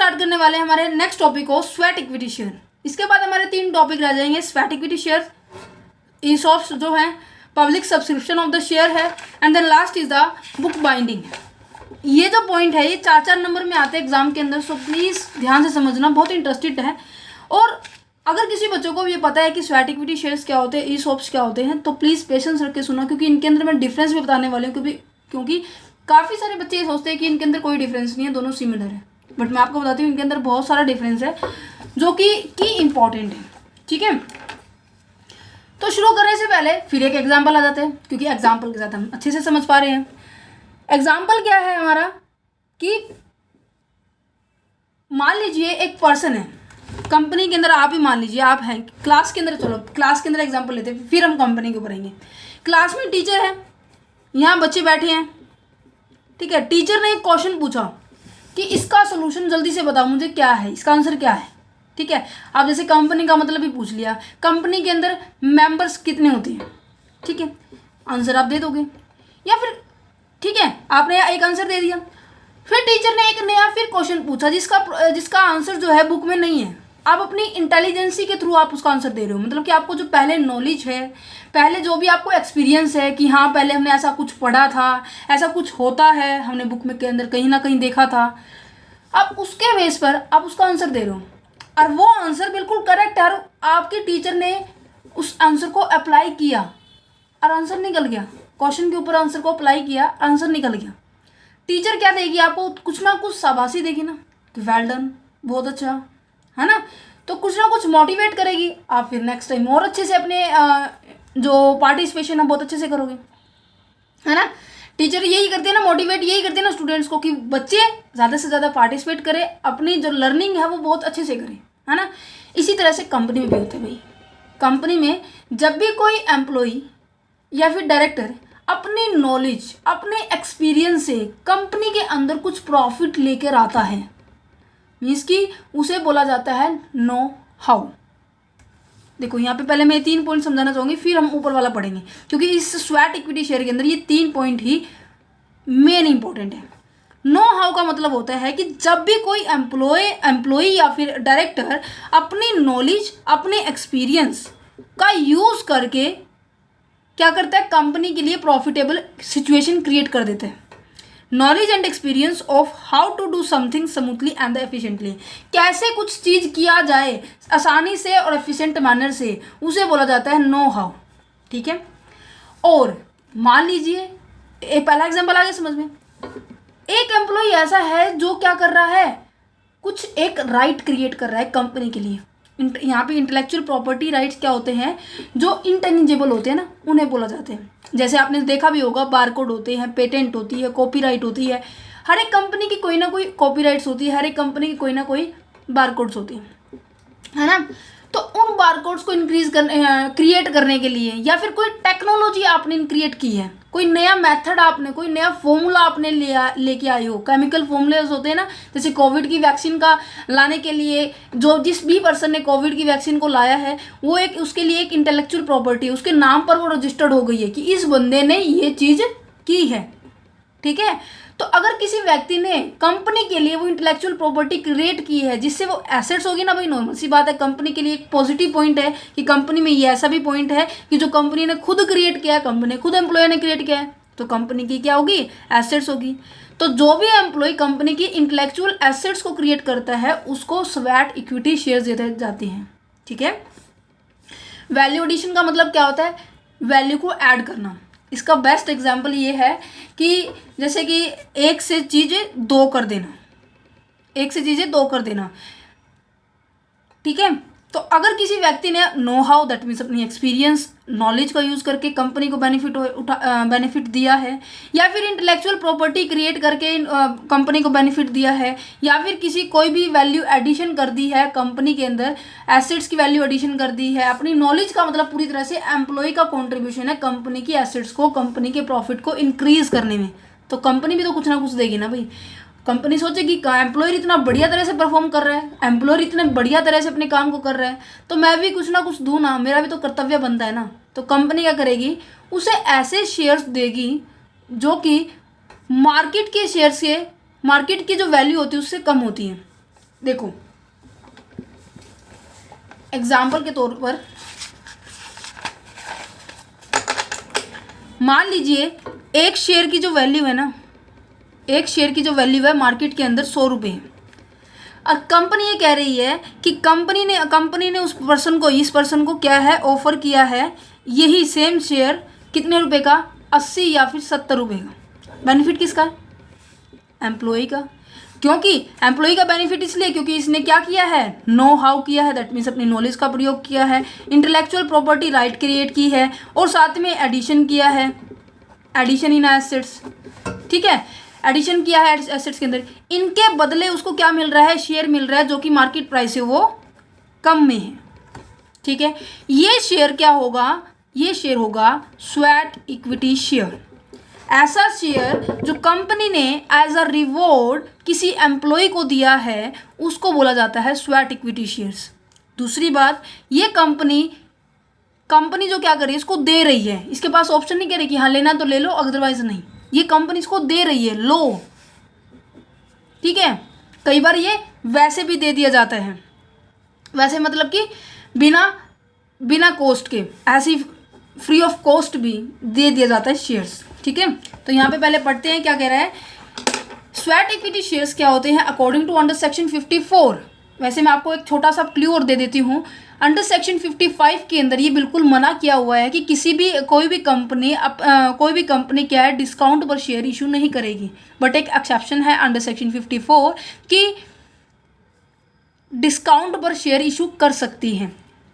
Start करने वाले हैं हमारे नेक्स्ट टॉपिक को, स्वेट इक्विटी शेयर। इसके बाद हमारे 3 टॉपिक रह जाएंगे, स्वेट इक्विटी शेयर, ईसॉप्स जो है, public subscription of the share है, and then last is the book binding. ये जो पॉइंट है ये 4-4 नंबर में आते हैं एग्जाम के अंदर, सो प्लीज़ ध्यान से समझना, बहुत इंटरेस्टेड है। और अगर किसी बच्चों को ये पता है कि स्वेट इक्विटी शेयर्स क्या होते हैं, ईसॉप्स क्या होते हैं, तो प्लीज़ पेशेंस रख के सुना, क्योंकि इनके अंदर मैं डिफरेंस भी बताने वाली हूँ। क्योंकि काफ़ी सारे बच्चे ये सोचते हैं कि इनके अंदर कोई डिफरेंस नहीं है, दोनों सिमिलर है, बट मैं आपको बताती हूँ इनके अंदर बहुत सारा डिफरेंस है जो कि इम्पॉर्टेंट है। ठीक है, तो शुरू करने से पहले फिर एक एग्जाम्पल आ जाते हैं, क्योंकि एग्जाम्पल के साथ हम अच्छे से समझ पा रहे हैं। एग्जाम्पल क्या है हमारा कि मान लीजिए एक पर्सन है कंपनी के अंदर, आप ही मान लीजिए आप हैं क्लास के अंदर, चलो क्लास के अंदर एग्जाम्पल लेते हैं, फिर हम कंपनी के ऊपर आएंगे। क्लास में टीचर है, यहाँ बच्चे बैठे हैं, ठीक है। टीचर ने एक क्वेश्चन पूछा कि इसका सोल्यूशन जल्दी से बताओ मुझे, क्या है इसका आंसर क्या है, ठीक है। आप जैसे कंपनी का मतलब भी पूछ लिया, कंपनी के अंदर मेंबर्स कितने होते हैं, ठीक है, आंसर आप दे दोगे, या फिर ठीक है आपने एक आंसर दे दिया। फिर टीचर ने एक नया फिर क्वेश्चन पूछा जिसका आंसर जो है बुक में नहीं है, आप अपनी इंटेलिजेंसी के थ्रू आप उसका आंसर दे रहे हो। मतलब कि आपको जो पहले नॉलेज है, पहले जो भी आपको एक्सपीरियंस है कि हाँ पहले हमने ऐसा कुछ पढ़ा था, ऐसा कुछ होता है, हमने बुक में के अंदर कहीं ना कहीं देखा था, आप उसके बेस पर आप उसका आंसर दे रहे हो, और वो आंसर बिल्कुल करेक्ट है, और आपके टीचर ने उस आंसर को अप्लाई किया और आंसर निकल गया, क्वेश्चन के ऊपर आंसर को अप्लाई किया, आंसर निकल गया। टीचर क्या देगी आपको, कुछ ना कुछ शाबाशी देगी ना कि वेल डन, बहुत अच्छा, है ना। तो कुछ ना कुछ मोटिवेट करेगी, आप फिर नेक्स्ट टाइम और अच्छे से अपने जो पार्टिसिपेशन है बहुत अच्छे से करोगे, है ना। टीचर यही करते हैं ना, मोटिवेट यही करते हैं ना स्टूडेंट्स को कि बच्चे ज़्यादा से ज़्यादा पार्टिसिपेट करें, अपनी जो लर्निंग है वो बहुत अच्छे से करें, है ना। इसी तरह से कंपनी में भी होता है भाई। कंपनी में जब भी कोई एम्प्लॉई या फिर डायरेक्टर अपनी नॉलेज, अपने एक्सपीरियंस से कंपनी के अंदर कुछ प्रॉफिट लेकर आता है, मीन्स कि उसे बोला जाता है नो हाउ। देखो यहाँ पे पहले मैं 3 पॉइंट समझाना चाहूँगी, फिर हम ऊपर वाला पढ़ेंगे, क्योंकि इस स्वेट इक्विटी शेयर के अंदर ये 3 पॉइंट ही मेन इंपॉर्टेंट है। नो हाउ का मतलब होता है कि जब भी कोई एम्प्लॉय या फिर डायरेक्टर अपनी नॉलेज, अपने एक्सपीरियंस का यूज़ करके क्या करता है, कंपनी के लिए प्रॉफिटेबल सिचुएशन क्रिएट कर देते हैं। Knowledge and experience of how to do something smoothly and efficiently, कैसे कुछ चीज़ किया जाए आसानी से और एफिशिएंट मैनर से, उसे बोला जाता है नो हाउ, ठीक है। और मान लीजिए एक पहला एग्जांपल आ गया समझ में, एक एम्प्लॉय ऐसा है जो क्या कर रहा है, कुछ एक राइट क्रिएट कर रहा है कंपनी के लिए। यहाँ पे इंटेलेक्चुअल प्रॉपर्टी राइट्स क्या होते हैं, जो इंटेंजिबल होते हैं ना, उन्हें बोला जाते हैं। जैसे आपने देखा भी होगा, बारकोड होते हैं, पेटेंट होती है, कॉपीराइट होती है, हर एक कंपनी की कोई ना कोई कॉपीराइट्स होती है, हर एक कंपनी की कोई ना कोई बारकोड्स होती है ना। तो उन बारकोड्स को क्रिएट करने के लिए, या फिर कोई टेक्नोलॉजी आपने क्रिएट की है, कोई नया मेथड आपने, कोई नया फॉर्मूला आपने लेके आए हो, केमिकल फॉर्मूलेज होते हैं ना, जैसे कोविड की वैक्सीन का लाने के लिए जिस भी पर्सन ने कोविड की वैक्सीन को लाया है, वो एक उसके लिए एक इंटेलेक्चुअल प्रॉपर्टी, उसके नाम पर वो रजिस्टर्ड हो गई है कि इस बंदे ने ये चीज़ की है, ठीक है। तो अगर किसी व्यक्ति ने कंपनी के लिए वो इंटेलेक्चुअल प्रॉपर्टी क्रिएट की है, जिससे वो एसेट्स होगी ना भाई, नॉर्मल सी बात है, कंपनी के लिए एक पॉजिटिव पॉइंट है कि कंपनी में ये ऐसा भी पॉइंट है कि जो कंपनी ने खुद क्रिएट किया है, कंपनी खुद एम्प्लॉय ने क्रिएट किया है, तो कंपनी की क्या होगी, एसेट्स होगी। तो जो भी एम्प्लॉय कंपनी की इंटेलेक्चुअल एसेट्स को क्रिएट करता है उसको स्वेट इक्विटी शेयर्स दिए जाते हैं, ठीक है। वैल्यू एडिशन का मतलब क्या होता है, वैल्यू को ऐड करना। इसका बेस्ट एग्जाम्पल ये है कि जैसे कि एक से चीज़ें 2 कर देना, एक से चीज़ें 2 कर देना, ठीक है। तो अगर किसी व्यक्ति ने नो हाउ, दैट मीन्स अपनी एक्सपीरियंस, नॉलेज का यूज़ करके कंपनी को बेनिफिट दिया है, या फिर इंटेलेक्चुअल प्रॉपर्टी क्रिएट करके कंपनी को बेनिफिट दिया है, या फिर कोई भी वैल्यू एडिशन कर दी है कंपनी के अंदर, एसेट्स की वैल्यू एडिशन कर दी है, अपनी नॉलेज का मतलब पूरी तरह से एम्प्लॉय का कॉन्ट्रीब्यूशन है कंपनी की एसेट्स को, कंपनी के प्रॉफिट को इंक्रीज करने में, तो कंपनी भी तो कुछ ना कुछ देगी ना भाई। कंपनी सोचेगी एम्प्लॉयर इतना बढ़िया तरह से परफॉर्म कर रहा है, एम्प्लॉयर इतने बढ़िया तरह से अपने काम को कर रहा है, तो मैं भी कुछ ना कुछ दूँ ना, मेरा भी तो कर्तव्य बनता है ना। तो कंपनी क्या करेगी, उसे ऐसे शेयर्स देगी जो कि मार्केट के शेयर से, मार्केट की जो वैल्यू होती है उससे कम होती है, देखो एग्जाम्पल के तौर पर मान लीजिए एक शेयर की जो वैल्यू है ना, एक शेयर की जो वैल्यू है मार्केट के अंदर 100 रुपये है। अब कंपनी ये कह रही है कि कंपनी ने इस पर्सन को क्या है ऑफर किया है यही सेम शेयर कितने रुपए का, 80 या फिर 70 रुपये का। बेनिफिट किसका है? एम्प्लॉय का। क्योंकि एम्प्लॉय का बेनिफिट इसलिए क्योंकि इसने क्या किया है, नो हाउ किया है, दैट मीन्स अपनी नॉलेज का प्रयोग किया है, इंटेलेक्चुअल प्रॉपर्टी राइट क्रिएट की है और साथ में एडिशन किया है, एडिशन इन एसेट्स, ठीक है, एडिशन किया है एसेट्स के अंदर। इनके बदले उसको क्या मिल रहा है, शेयर मिल रहा है जो कि मार्केट प्राइस है वो कम में है, ठीक है। ये शेयर क्या होगा, ये शेयर होगा स्वेट इक्विटी शेयर। ऐसा शेयर जो कंपनी ने एज अ रिवॉर्ड किसी एम्प्लॉय को दिया है उसको बोला जाता है स्वेट इक्विटी शेयर्स। दूसरी बात, ये कंपनी जो क्या कर रही है इसको दे रही है, इसके पास ऑप्शन नहीं कह रही कि हाँ लेना तो ले लो अदरवाइज नहीं, ये कंपनी इसको दे रही है, लो, ठीक है। कई बार ये वैसे भी दे दिया जाता है, वैसे मतलब कि बिना कॉस्ट के, ऐसी फ्री ऑफ कॉस्ट भी दे दिया जाता है शेयर्स, ठीक है। तो यहाँ पे पहले पढ़ते हैं क्या कह रहा है। स्वेट इक्विटी शेयर्स क्या होते हैं अकॉर्डिंग टू अंडर सेक्शन 54। वैसे मैं आपको एक छोटा सा क्लू और दे देती हूँ, अंडर सेक्शन 55 के अंदर ये बिल्कुल मना किया हुआ है कि कोई भी कंपनी क्या है डिस्काउंट पर शेयर इशू नहीं करेगी। बट एक एक्सेप्शन है अंडर सेक्शन 54 कि डिस्काउंट पर शेयर इशू कर सकती है।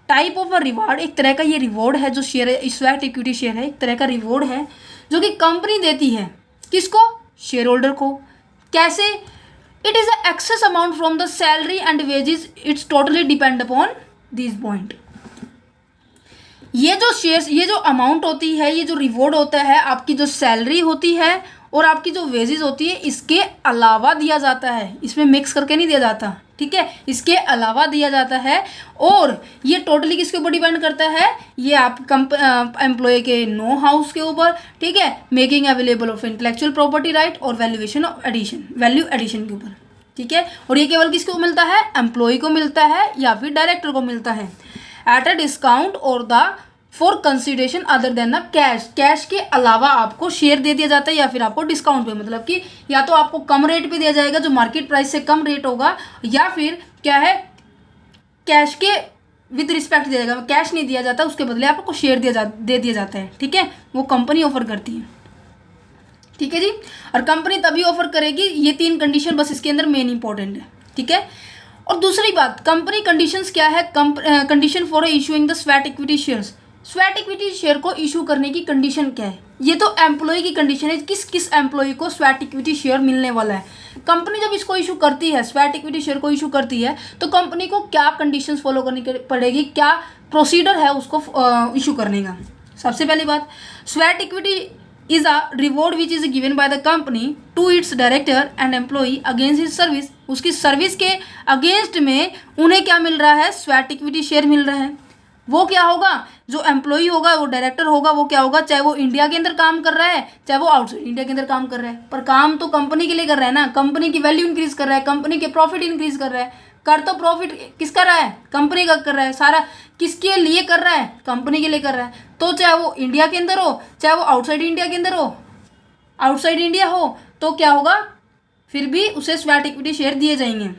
टाइप ऑफ अ रिवॉर्ड, एक तरह का ये रिवॉर्ड है जो शेयर है, स्वेट इक्विटी शेयर है, एक तरह का रिवॉर्ड है जो कि कंपनी देती है किसको, शेयर होल्डर को। कैसे, it is a excess amount from the salary and wages, it's totally depend upon this point. ये जो शेयर्स, ये जो अमाउंट होती है, ये जो रिवॉर्ड होता है, आपकी जो सैलरी होती है और आपकी जो वेजेस होती है इसके अलावा दिया जाता है, इसमें मिक्स करके नहीं दिया जाता, ठीक है, इसके अलावा दिया जाता है। और ये टोटली किसके ऊपर डिपेंड करता है, ये आप एम्प्लॉय के नो हाउस के ऊपर, ठीक है, making available of intellectual property right और valuation of addition, value addition के ऊपर, ठीक है। और ये केवल किसको मिलता है, एम्प्लॉय को मिलता है या फिर डायरेक्टर को मिलता है, एट अ डिस्काउंट और the for consideration other than the cash. Cash के अलावा आपको शेयर दे दिया जाता है या फिर आपको डिस्काउंट पे, मतलब कि या तो आपको कम रेट पे दिया जाएगा जो मार्केट प्राइस से कम रेट होगा, या फिर क्या है कैश के विद रिस्पेक्ट दिया जाएगा, कैश नहीं दिया जाता, उसके बदले आपको शेयर दे दिया जाता है, ठीक है, वो कंपनी ऑफर करती है, ठीक है जी। और कंपनी तभी ऑफर करेगी, ये 3 कंडीशन बस इसके अंदर मेन इंपॉर्टेंट है, ठीक है। और दूसरी बात, कंपनी कंडीशंस क्या है, condition for issuing the sweat equity shares. Sweat equity share को इशू करने की कंडीशन क्या है, ये तो एम्प्लॉय की कंडीशन है, किस एम्प्लॉय को स्वेट इक्विटी शेयर मिलने वाला है। कंपनी जब इसको इशू करती है, स्वेट इक्विटी शेयर को इशू करती है, तो कंपनी को क्या कंडीशंस फॉलो करनी पड़ेगी, क्या प्रोसीजर है उसको इशू करने का। सबसे पहली बात, sweat equity is a reward which is given by the company to its director and employee against his service. उसकी सर्विस के अगेंस्ट में उन्हें क्या मिल रहा है, स्वेट इक्विटी शेयर मिल रहा है। वो क्या होगा, जो एम्प्लॉई होगा, वो डायरेक्टर होगा, वो क्या होगा, चाहे वो इंडिया के अंदर काम कर रहा है चाहे वो आउटसाइड इंडिया के अंदर काम कर रहा है, पर काम तो कंपनी के लिए कर रहा है ना, कंपनी की वैल्यू इंक्रीज कर रहा है, कंपनी के प्रॉफिट इंक्रीज कर रहा है। कर तो प्रॉफिट किस कर रहा है, कंपनी का कर रहा है, सारा किसके लिए कर रहा है, कंपनी के लिए कर रहा है। तो चाहे वो इंडिया के अंदर हो चाहे वो आउटसाइड इंडिया के अंदर हो, आउटसाइड इंडिया हो, तो क्या होगा, फिर भी उसे स्वेट इक्विटी शेयर दिए जाएंगे।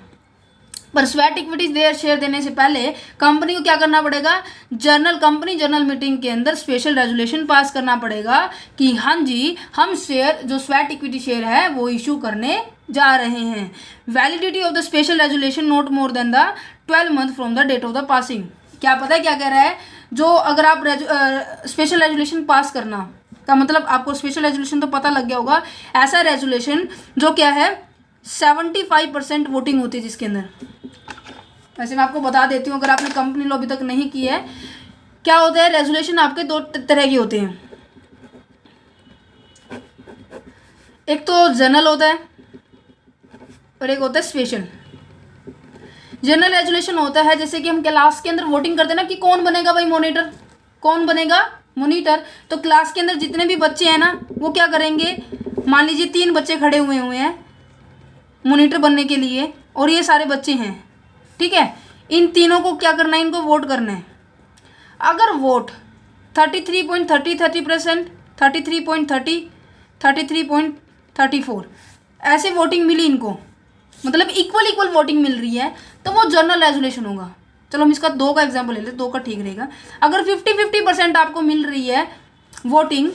पर स्वेट इक्विटी शेयर देने से पहले कंपनी को क्या करना पड़ेगा, कंपनी जनरल मीटिंग के अंदर स्पेशल रेजोल्यूशन पास करना पड़ेगा कि हाँ जी हम शेयर जो स्वेट इक्विटी शेयर है वो इशू करने जा रहे हैं। Validity of the special resolution not more than the 12 month from the date of the passing. क्या पता है क्या कह रहा है, जो अगर आप स्पेशल रेजोल्यूशन पास करना का मतलब, आपको स्पेशल रेजोल्यूशन तो पता लग गया होगा, ऐसा रेजोल्यूशन जो क्या है 75% वोटिंग होती है जिसके अंदर। वैसे मैं आपको बता देती हूँ, अगर आपने कंपनी लॉ अभी तक नहीं की है, क्या होता है, रेजोल्यूशन आपके 2 तरह के होते हैं। एक तो जनरल होता है और एक होता है स्पेशल। जनरल रेजोल्यूशन होता है जैसे कि हम क्लास के अंदर वोटिंग करते हैं ना कि कौन बनेगा भाई मॉनिटर, कौन बनेगा मॉनिटर। तो क्लास के अंदर जितने भी बच्चे हैं ना वो क्या करेंगे, मान लीजिए 3 बच्चे खड़े हुए हैं मॉनिटर बनने के लिए, और ये सारे बच्चे हैं, ठीक है। इन तीनों को क्या करना है, इनको वोट करना है। अगर वोट 33.30% 33.30 33.34 ऐसे वोटिंग मिली इनको, मतलब इक्वल वोटिंग मिल रही है, तो वो जनरल रेजोल्यूशन होगा। चलो हम इसका 2 का एग्जाम्पल ले लेते, 2 का ठीक रहेगा। अगर 50-50% आपको मिल रही है वोटिंग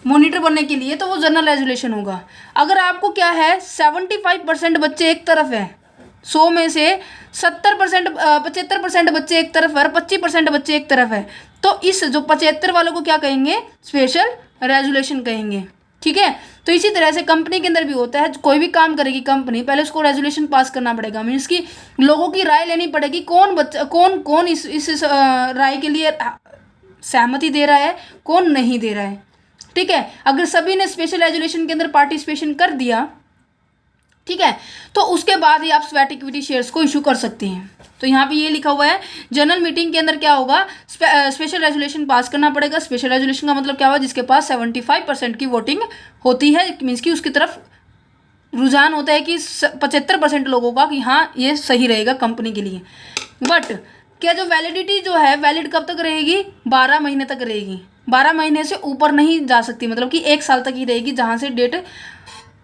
मॉनिटर बनने के लिए, तो वो जनरल रेजोल्यूशन होगा। अगर आपको क्या है 75% बच्चे एक तरफ है, 100 में से 70% 75% बच्चे एक तरफ है और 25% बच्चे एक तरफ है, तो इस जो 75 वालों को क्या कहेंगे, स्पेशल रेजोल्यूशन कहेंगे, ठीक है। तो इसी तरह से कंपनी के अंदर भी होता है, कोई भी काम करेगी कंपनी, पहले उसको रेजोल्यूशन पास करना पड़ेगा, मीन्स की लोगों की राय लेनी पड़ेगी, कौन इस राय के लिए सहमति दे रहा है, कौन नहीं दे रहा है, ठीक है। अगर सभी ने स्पेशल रेजोल्यूशन के अंदर पार्टिसिपेशन कर दिया, ठीक है, तो उसके बाद ही आप स्वेट इक्विटी शेयर्स को इशू कर सकते हैं। तो यहाँ पे ये लिखा हुआ है जनरल मीटिंग के अंदर क्या होगा, स्पेशल रेजोल्यूशन पास करना पड़ेगा। स्पेशल रेजोल्यूशन का मतलब क्या हुआ, जिसके पास 75% की वोटिंग होती है, मीन्स की उसकी तरफ रुझान होता है कि 75% लोगों का कि हाँ ये सही रहेगा कंपनी के लिए। बट क्या जो वैलिडिटी जो है, वैलिड कब तक रहेगी, 12 महीने तक रहेगी, 12 महीने से ऊपर नहीं जा सकती, मतलब कि 1 साल तक ही रहेगी, जहाँ से डेट,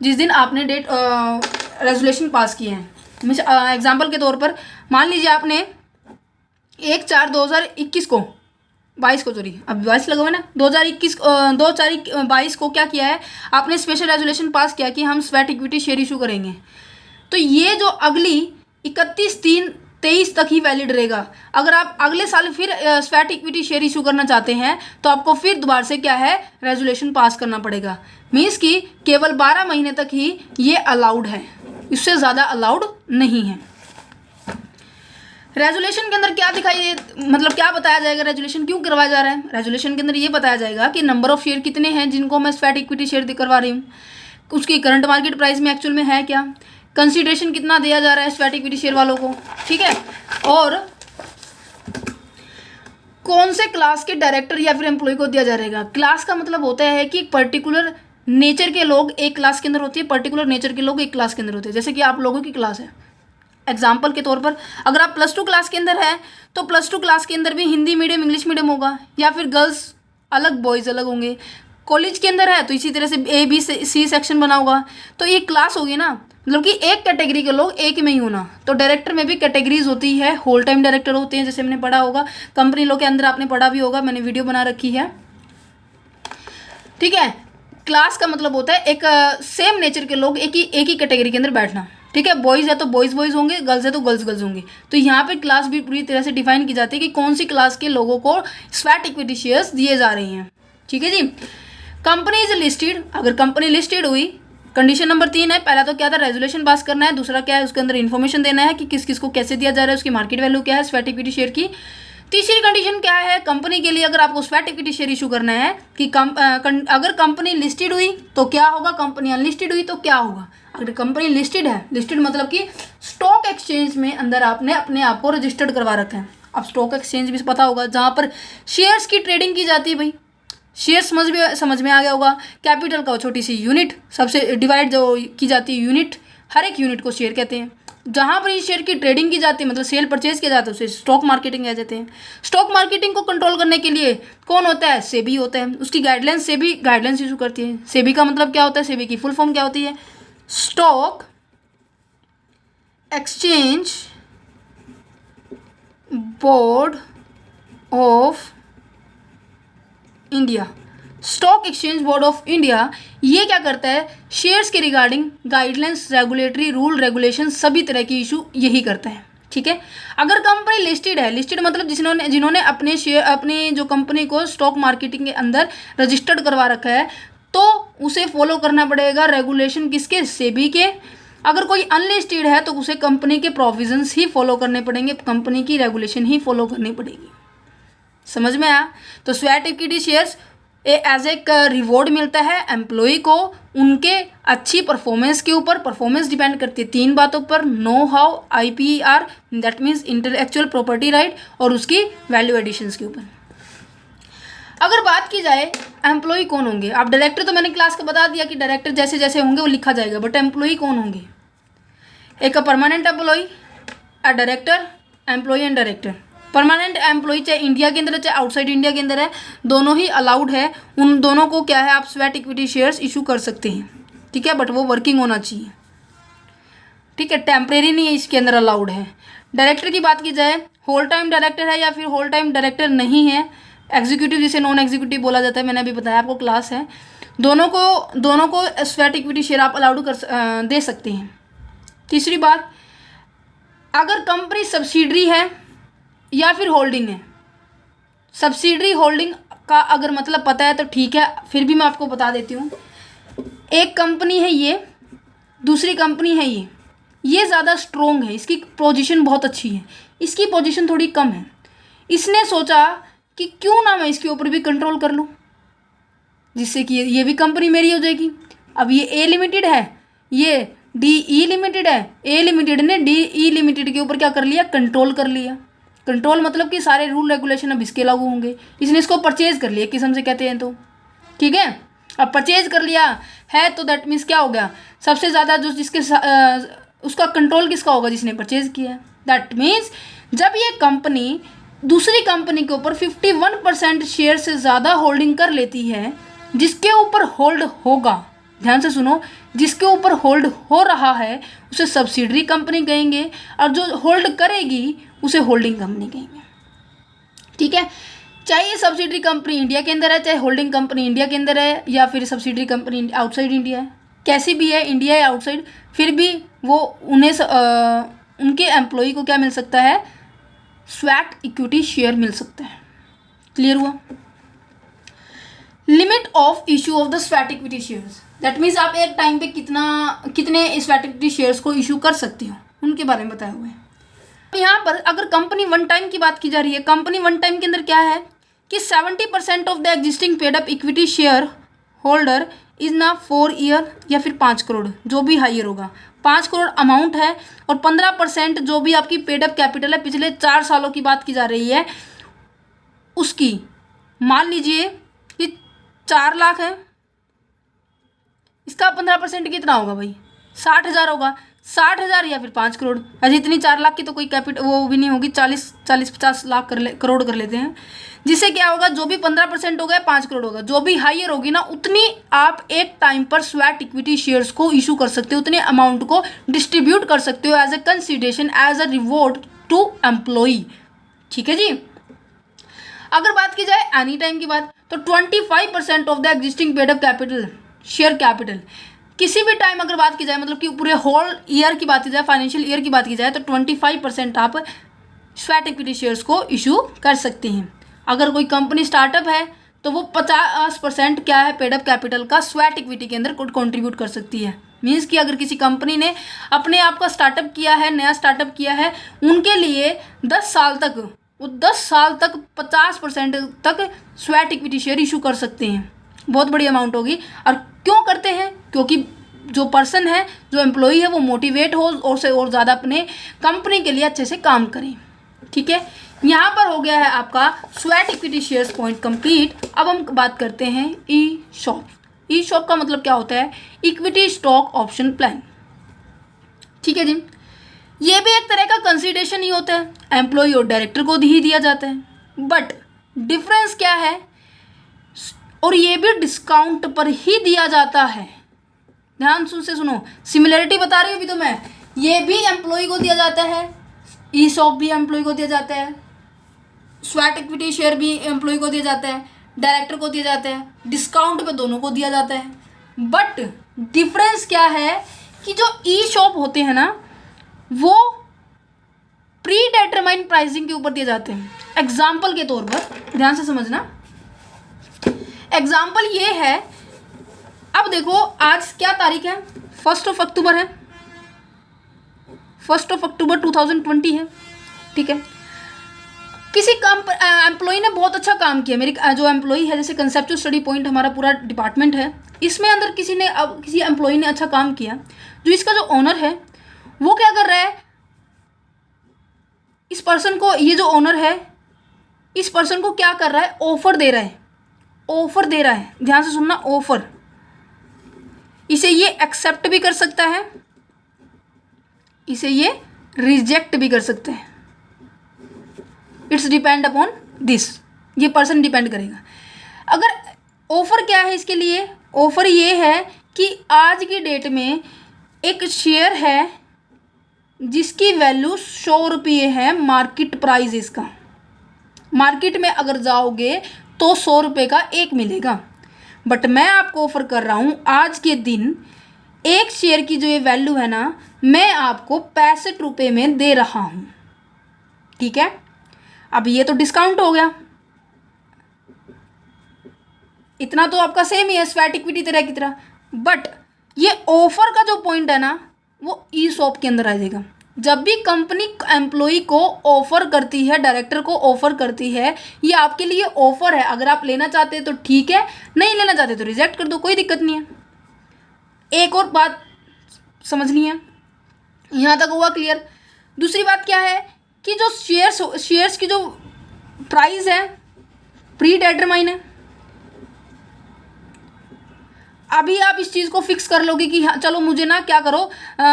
जिस दिन आपने रेजोल्यूशन पास किए हैं। एग्जाम्पल के तौर पर मान लीजिए आपने 1/4/2021 को 22 को, सॉरी अब 22 लगा हुआ है ना, 2/4/22 को क्या किया है, आपने स्पेशल रेजोल्यूशन पास किया कि हम स्वेट इक्विटी शेयर इशू करेंगे। तो ये जो अगली 31/3/23 तक ही वैलिड रहेगा। अगर आप अगले साल फिर स्वेट इक्विटी शेयर इशू करना चाहते हैं, तो आपको फिर दोबारा से क्या है, रेजोल्यूशन पास करना पड़ेगा। मीन्स कि केवल 12 महीने तक ही ये अलाउड है, इससे ज़्यादा अलाउड नहीं है। रेजोल्यूशन के अंदर क्या मतलब क्या बताया जाएगा, रेजोल्यूशन क्यों करवाया जा रहा है। रेजोल्यूशन के अंदर ये बताया जाएगा कि नंबर ऑफ शेयर कितने हैं जिनको मैं स्वेट इक्विटी शेयर करवा रही हूँ, उसकी करंट मार्केट प्राइस में एक्चुअल में है क्या, कंसीडरेशन कितना दिया जा रहा है स्वेट इक्विटी शेयर वालों को, ठीक है, और कौन से क्लास के डायरेक्टर या फिर एम्प्लॉय को दिया जा रहेगा। क्लास का मतलब होता है कि पर्टिकुलर नेचर के लोग एक क्लास के अंदर होती है, पर्टिकुलर नेचर के लोग एक क्लास के अंदर होते हैं। जैसे कि आप लोगों की क्लास है, एग्जाम्पल के तौर पर अगर आप +2 क्लास के अंदर हैं, तो +2 क्लास के अंदर भी हिंदी मीडियम इंग्लिश मीडियम होगा, या फिर गर्ल्स अलग बॉयज़ अलग होंगे। कॉलेज के अंदर है तो इसी तरह से A B C सेक्शन बना होगा, तो ये क्लास होगी ना, मतलब कि एक कैटेगरी के लोग एक में ही होना। तो डायरेक्टर में भी कैटेगरीज होती है, होल टाइम डायरेक्टर होते हैं, जैसे हमने पढ़ा होगा कंपनी लॉ के अंदर, आपने पढ़ा भी होगा, मैंने वीडियो बना रखी है, ठीक है। क्लास का मतलब होता है एक सेम नेचर के लोग एक ही कैटेगरी के अंदर बैठना, ठीक है। बॉयज़ है तो बॉयज़ होंगे, गर्ल्स है तो गर्ल्स होंगे। तो यहाँ पे क्लास भी पूरी तरह से डिफाइन की जाती है कि कौन सी क्लास के लोगों को स्वेट इक्विटी शेयर्स दिए जा रहे हैं, ठीक है जी। कंपनी इज लिस्टेड, अगर कंपनी लिस्टेड हुई, कंडीशन नंबर 3 है, पहला तो क्या था, रेजोल्यूशन पास करना है, दूसरा क्या है, उसके अंदर इन्फॉर्मेशन देना है कि किस किस को कैसे दिया जा रहा है, उसकी मार्केट वैल्यू क्या है स्वेट इक्विटी शेयर की। तीसरी कंडीशन क्या है, कंपनी के लिए अगर आपको स्वेट इक्विटी शेयर इशू करना है कि अगर कंपनी लिस्टेड हुई तो क्या होगा, कंपनी अनलिस्टेड हुई तो क्या होगा। अगर कंपनी लिस्टेड है, लिस्टेड मतलब कि स्टॉक एक्सचेंज में अंदर आपने अपने आप को रजिस्टर्ड करवा रखा है। अब स्टॉक एक्सचेंज भी पता होगा, जहाँ पर शेयर्स की ट्रेडिंग की जाती है भाई, शेयर समझ में आ गया होगा। कैपिटल का छोटी सी यूनिट, सबसे डिवाइड जो की जाती है यूनिट, हर एक यूनिट को शेयर कहते हैं। जहाँ पर ये शेयर की ट्रेडिंग की जाती है, मतलब सेल परचेज किया जाता है, उसे स्टॉक मार्केटिंग कह देते हैं। स्टॉक मार्केटिंग को कंट्रोल करने के लिए कौन होता है, सेबी होता है, उसकी गाइडलाइंस सेबी गाइडलाइंस इशू करती है। सेबी का मतलब क्या होता है, सेबी की फुल फॉर्म क्या होती है, stock exchange board of India. Stock exchange board of India ये क्या करता है, शेयर्स के regarding guidelines, regulatory rule regulation सभी तरह की इशू यही करता है, ठीक है। अगर कंपनी लिस्टेड है, लिस्टेड मतलब जिन्होंने अपने जो कंपनी को स्टॉक मार्केटिंग के अंदर रजिस्टर्ड करवा रखा है, तो उसे फॉलो करना पड़ेगा रेगुलेशन किसके, सेबी के। अगर कोई अनलिस्टेड है तो उसे कंपनी के प्रोविजंस ही फॉलो करने पड़ेंगे, कंपनी की रेगुलेशन ही फॉलो करनी पड़ेगी। समझ में आया। तो स्वेट इक्विटी शेयर्स एज एक रिवॉर्ड मिलता है एम्प्लॉय को उनके अच्छी परफॉर्मेंस के ऊपर। परफॉर्मेंस डिपेंड करती है 3 बातों पर, know how, IPR that means intellectual property right, और उसकी वैल्यू एडिशंस के ऊपर। अगर बात की जाए एम्प्लॉय कौन होंगे, आप डायरेक्टर तो मैंने क्लास का बता दिया कि डायरेक्टर जैसे जैसे होंगे वो लिखा जाएगा, बट एम्प्लॉय कौन होंगे। एक permanent employee, a director, employee and director. Permanent employee चाहे इंडिया के अंदर है चाहे आउटसाइड इंडिया के अंदर है, दोनों ही अलाउड है। उन दोनों को क्या है, आप स्वेट इक्विटी शेयर्स इशू कर सकते हैं, ठीक है, बट वो वर्किंग होना चाहिए, ठीक है, टेम्परेरी नहीं है, इसके अंदर अलाउड है। डायरेक्टर की बात की जाए, होल टाइम डायरेक्टर है या फिर होल टाइम डायरेक्टर नहीं है, एग्जीक्यूटिव जिसे नॉन एग्जीक्यूटिव बोला जाता है, मैंने अभी बताया आपको, क्लास है, दोनों को स्वेट इक्विटी शेयर आप अलाउड दे सकते हैं। तीसरी बात, अगर कंपनी सब्सिडरी है या फिर होल्डिंग है, सब्सिडरी होल्डिंग का अगर मतलब पता है तो ठीक है, फिर भी मैं आपको बता देती हूँ। एक कंपनी है ये, दूसरी कंपनी है ये ज़्यादा स्ट्रोंग है, इसकी पोजीशन बहुत अच्छी है, इसकी पोजीशन थोड़ी कम है। इसने सोचा कि क्यों ना मैं इसके ऊपर भी कंट्रोल कर लूँ, जिससे कि ये भी कंपनी मेरी हो जाएगी। अब ये ए लिमिटेड है, ये डी ई लिमिटेड है, ए लिमिटेड ने डी ई लिमिटेड के ऊपर क्या कर लिया, कंट्रोल कर लिया। कंट्रोल मतलब कि सारे रूल रेगुलेशन अब इसके लागू होंगे। इसने इसको परचेज कर लिया, एक किस्म से कहते हैं, तो ठीक है, अब परचेज कर लिया है तो दैट मीन्स क्या हो गया, सबसे ज़्यादा जो जिसके उसका कंट्रोल किसका होगा, जिसने परचेज किया है। दैट मीन्स जब ये कंपनी दूसरी कंपनी के ऊपर 51% शेयर से ज़्यादा होल्डिंग कर लेती है, जिसके ऊपर होल्ड होगा, ध्यान से सुनो, जिसके ऊपर होल्ड हो रहा है उसे सब्सिडरी कंपनी कहेंगे, और जो होल्ड करेगी उसे होल्डिंग कंपनी कहेंगे, ठीक है। चाहे ये सब्सिडरी कंपनी इंडिया के अंदर है, चाहे होल्डिंग कंपनी इंडिया के अंदर है, या फिर सब्सिडरी कंपनी आउटसाइड इंडिया है, कैसी भी है, इंडिया या आउटसाइड, फिर भी वो उन्हें उनके एम्प्लॉय को क्या मिल सकता है, स्वेट इक्विटी शेयर मिल सकता है। क्लियर हुआ। Limit of issue of the sweat equity shares, that means आप एक टाइम पे कितने स्वेट इक्विटी शेयर्स को इशू कर सकते हो, उनके बारे में बताया हुआ है। यहाँ पर अगर कंपनी वन टाइम की बात की जा रही है, कंपनी वन टाइम के अंदर क्या है कि 70% of the existing paid up equity share holder is ना 4 ईयर या फिर 5 करोड़, जो भी हायर होगा, 5 करोड़ अमाउंट है, और 15% जो भी आपकी पेड अप कैपिटल है, पिछले 4 सालों की बात की जा रही है उसकी। मान लीजिए ये 4 लाख है, इसका 15% कितना होगा भाई, 60,000 होगा, 60,000 या फिर 5 करोड़। ऐसे इतनी 4 लाख की तो कोई कैपिटल वो भी नहीं होगी, 40-50 लाख करोड़ कर लेते हैं, जिससे क्या होगा, जो भी 15% होगा 5 करोड़ होगा, जो भी हायर होगी ना उतनी आप एक टाइम पर स्वेट इक्विटी शेयर्स को इशू कर सकते हो, उतने अमाउंट को डिस्ट्रीब्यूट कर सकते हो as a consideration, as a reward to employee, ठीक है जी। अगर बात की जाए एनी टाइम की बात, तो 25% of the existing paid up capital, share capital, किसी भी टाइम अगर बात की जाए, मतलब कि पूरे होल ईयर की बात की जाए, फाइनेंशियल ईयर की बात की जाए, तो 25% आप स्वेट इक्विटी शेयर्स को इशू कर सकते हैं। अगर कोई कंपनी स्टार्टअप है तो वो 50% क्या है, पेड अप कैपिटल का स्वेट इक्विटी के अंदर कंट्रीब्यूट कर सकती है। मीन्स कि अगर किसी कंपनी ने अपने आप का स्टार्टअप किया है, नया स्टार्टअप किया है, उनके लिए 10 साल तक, वो 10 साल तक 50% तक स्वेट इक्विटी शेयर इशू कर सकते हैं। बहुत बड़ी अमाउंट होगी। और क्यों करते हैं, क्योंकि जो पर्सन है, जो एम्प्लॉई है, वो मोटिवेट हो और से और ज़्यादा अपने कंपनी के लिए अच्छे से काम करें, ठीक है। यहाँ पर हो गया है आपका sweat equity shares point complete. अब हम बात करते हैं ई शॉप। ई शॉप का मतलब क्या होता है, इक्विटी स्टॉक ऑप्शन प्लान, ठीक है जी। ये भी एक तरह का कंसिडरेशन ही होता है, एम्प्लॉय और डायरेक्टर को ही दिया जाता है, बट डिफरेंस क्या है, और ये भी डिस्काउंट पर ही दिया जाता है। ध्यान से सुनो, सिमिलरिटी बता रही हूँ अभी तो मैं, ये भी एम्प्लॉय को दिया जाता है, ई शॉप भी एम्प्लॉय को दिया जाता है, स्वेट इक्विटी शेयर भी एम्प्लॉय को दिया जाता है, डायरेक्टर को दिया जाता है, डिस्काउंट पे दोनों को दिया जाता है। बट डिफरेंस क्या है कि जो ई शॉप होते हैं ना, वो प्री डिटरमाइंड प्राइसिंग के ऊपर दिए जाते हैं। एग्जाम्पल के तौर पर ध्यान से समझना, एग्जाम्पल ये है, अब देखो आज क्या तारीख है, 1 अक्टूबर है, 1 अक्टूबर 2020 है, ठीक है। किसी एम्प्लॉय ने बहुत अच्छा काम किया, मेरी जो एम्प्लॉय है, जैसे कंसेप्चुअल स्टडी पॉइंट हमारा पूरा डिपार्टमेंट है, इसमें अंदर किसी एम्प्लॉय ने अच्छा काम किया, जो इसका जो ओनर है वो क्या कर रहा है, इस पर्सन को, ये जो ओनर है इस पर्सन को क्या कर रहा है, ऑफर दे रहा है, ऑफर दे रहा है, ध्यान से सुनना, ऑफर। इसे ये एक्सेप्ट भी कर सकता है, इसे ये रिजेक्ट भी कर सकते हैं। इट्स डिपेंड अपॉन दिस, ये पर्सन डिपेंड करेगा। अगर ऑफर क्या है इसके लिए, ऑफर ये है कि आज की डेट में एक शेयर है जिसकी वैल्यू 100 रुपये है, मार्केट प्राइस इसका। मार्केट में अगर जाओगे तो 100 रुपये का एक मिलेगा, बट मैं आपको ऑफर कर रहा हूँ आज के दिन एक शेयर की जो ये वैल्यू है ना, मैं आपको 65 रुपये में दे रहा हूँ। ठीक है, अब ये तो डिस्काउंट हो गया, इतना तो आपका सेम ही है स्वैट इक्विटी तरह की तरह, बट ये ऑफर का जो पॉइंट है ना वो ईसॉप के अंदर आ जाएगा। जब भी कंपनी एम्प्लॉय को ऑफर करती है, डायरेक्टर को ऑफर करती है, ये आपके लिए ऑफर है, अगर आप लेना चाहते हैं तो ठीक है, नहीं लेना चाहते तो रिजेक्ट कर दो, कोई दिक्कत नहीं है। एक और बात समझनी है, यहाँ तक हुआ क्लियर। दूसरी बात क्या है कि जो शेयर्स की जो प्राइस है प्री डिटरमाइन है। अभी आप इस चीज़ को फिक्स कर लोगे कि हाँ चलो मुझे ना क्या करो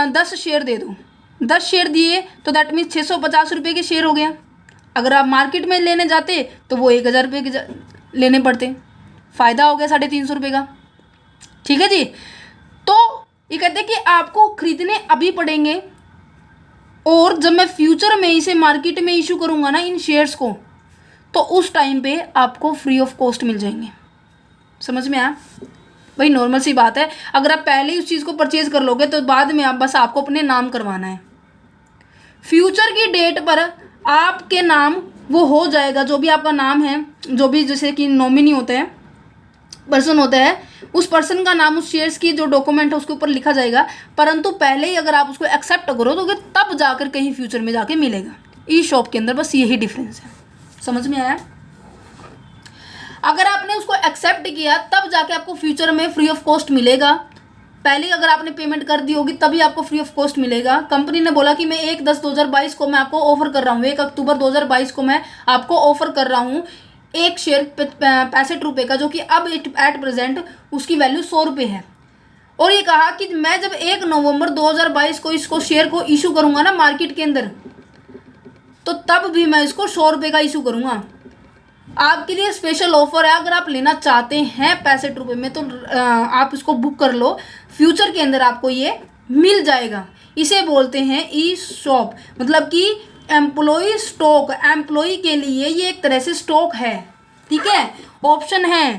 10 शेयर दे दो, 10 शेयर दिए तो दैट मीन्स 650 रुपये के शेयर हो गया। अगर आप मार्केट में लेने जाते तो वो 1000 रुपये के लेने पड़ते, फ़ायदा हो गया 350 रुपये का। ठीक है जी, तो ये कहते हैं कि आपको खरीदने अभी पड़ेंगे, और जब मैं फ्यूचर में इसे मार्केट में इशू करूँगा ना इन शेयर्स को, तो उस टाइम पे आपको फ्री ऑफ कॉस्ट मिल जाएंगे। समझ में आया भाई? नॉर्मल सी बात है, अगर आप पहले ही उस चीज़ को परचेज कर लोगे तो बाद में आप बस आपको अपने नाम करवाना है। फ्यूचर की डेट पर आपके नाम वो हो जाएगा, जो भी आपका नाम है, जो भी जैसे कि नॉमिनी होता है, पर्सन होता है, उस पर्सन का नाम उस शेयर्स की जो डॉक्यूमेंट है उसके ऊपर लिखा जाएगा। परंतु पहले ही अगर आप उसको एक्सेप्ट करोगे तब जाकर कहीं फ्यूचर में जाके मिलेगा। ई शॉप के अंदर बस यही डिफरेंस है। समझ में आया? अगर आपने उसको एक्सेप्ट किया तब जाके आपको फ्यूचर में फ्री ऑफ कॉस्ट मिलेगा। पहले अगर आपने पेमेंट कर दी होगी तभी आपको फ्री ऑफ कॉस्ट मिलेगा। कंपनी ने बोला कि मैं 1/10/2022 को मैं आपको ऑफर कर रहा हूँ, 1 अक्टूबर 2022 को मैं आपको ऑफर कर रहा हूँ एक शेयर 65 रुपये का, जो कि अब एट प्रेजेंट उसकी वैल्यू 100 रुपये है। और ये कहा कि मैं जब 1 नवंबर 2022 को इसको शेयर को इशू करूँगा ना मार्केट के अंदर, तो तब भी मैं इसको 100 रुपये का इशू करूँगा। आपके लिए स्पेशल ऑफर है, अगर आप लेना चाहते हैं 65 रुपये में तो आप इसको बुक कर लो, फ्यूचर के अंदर आपको ये मिल जाएगा। इसे बोलते हैं ई शॉप, मतलब कि एम्प्लॉय स्टॉक। एम्प्लॉय के लिए ये एक तरह से स्टॉक है, ठीक है, ऑप्शन है,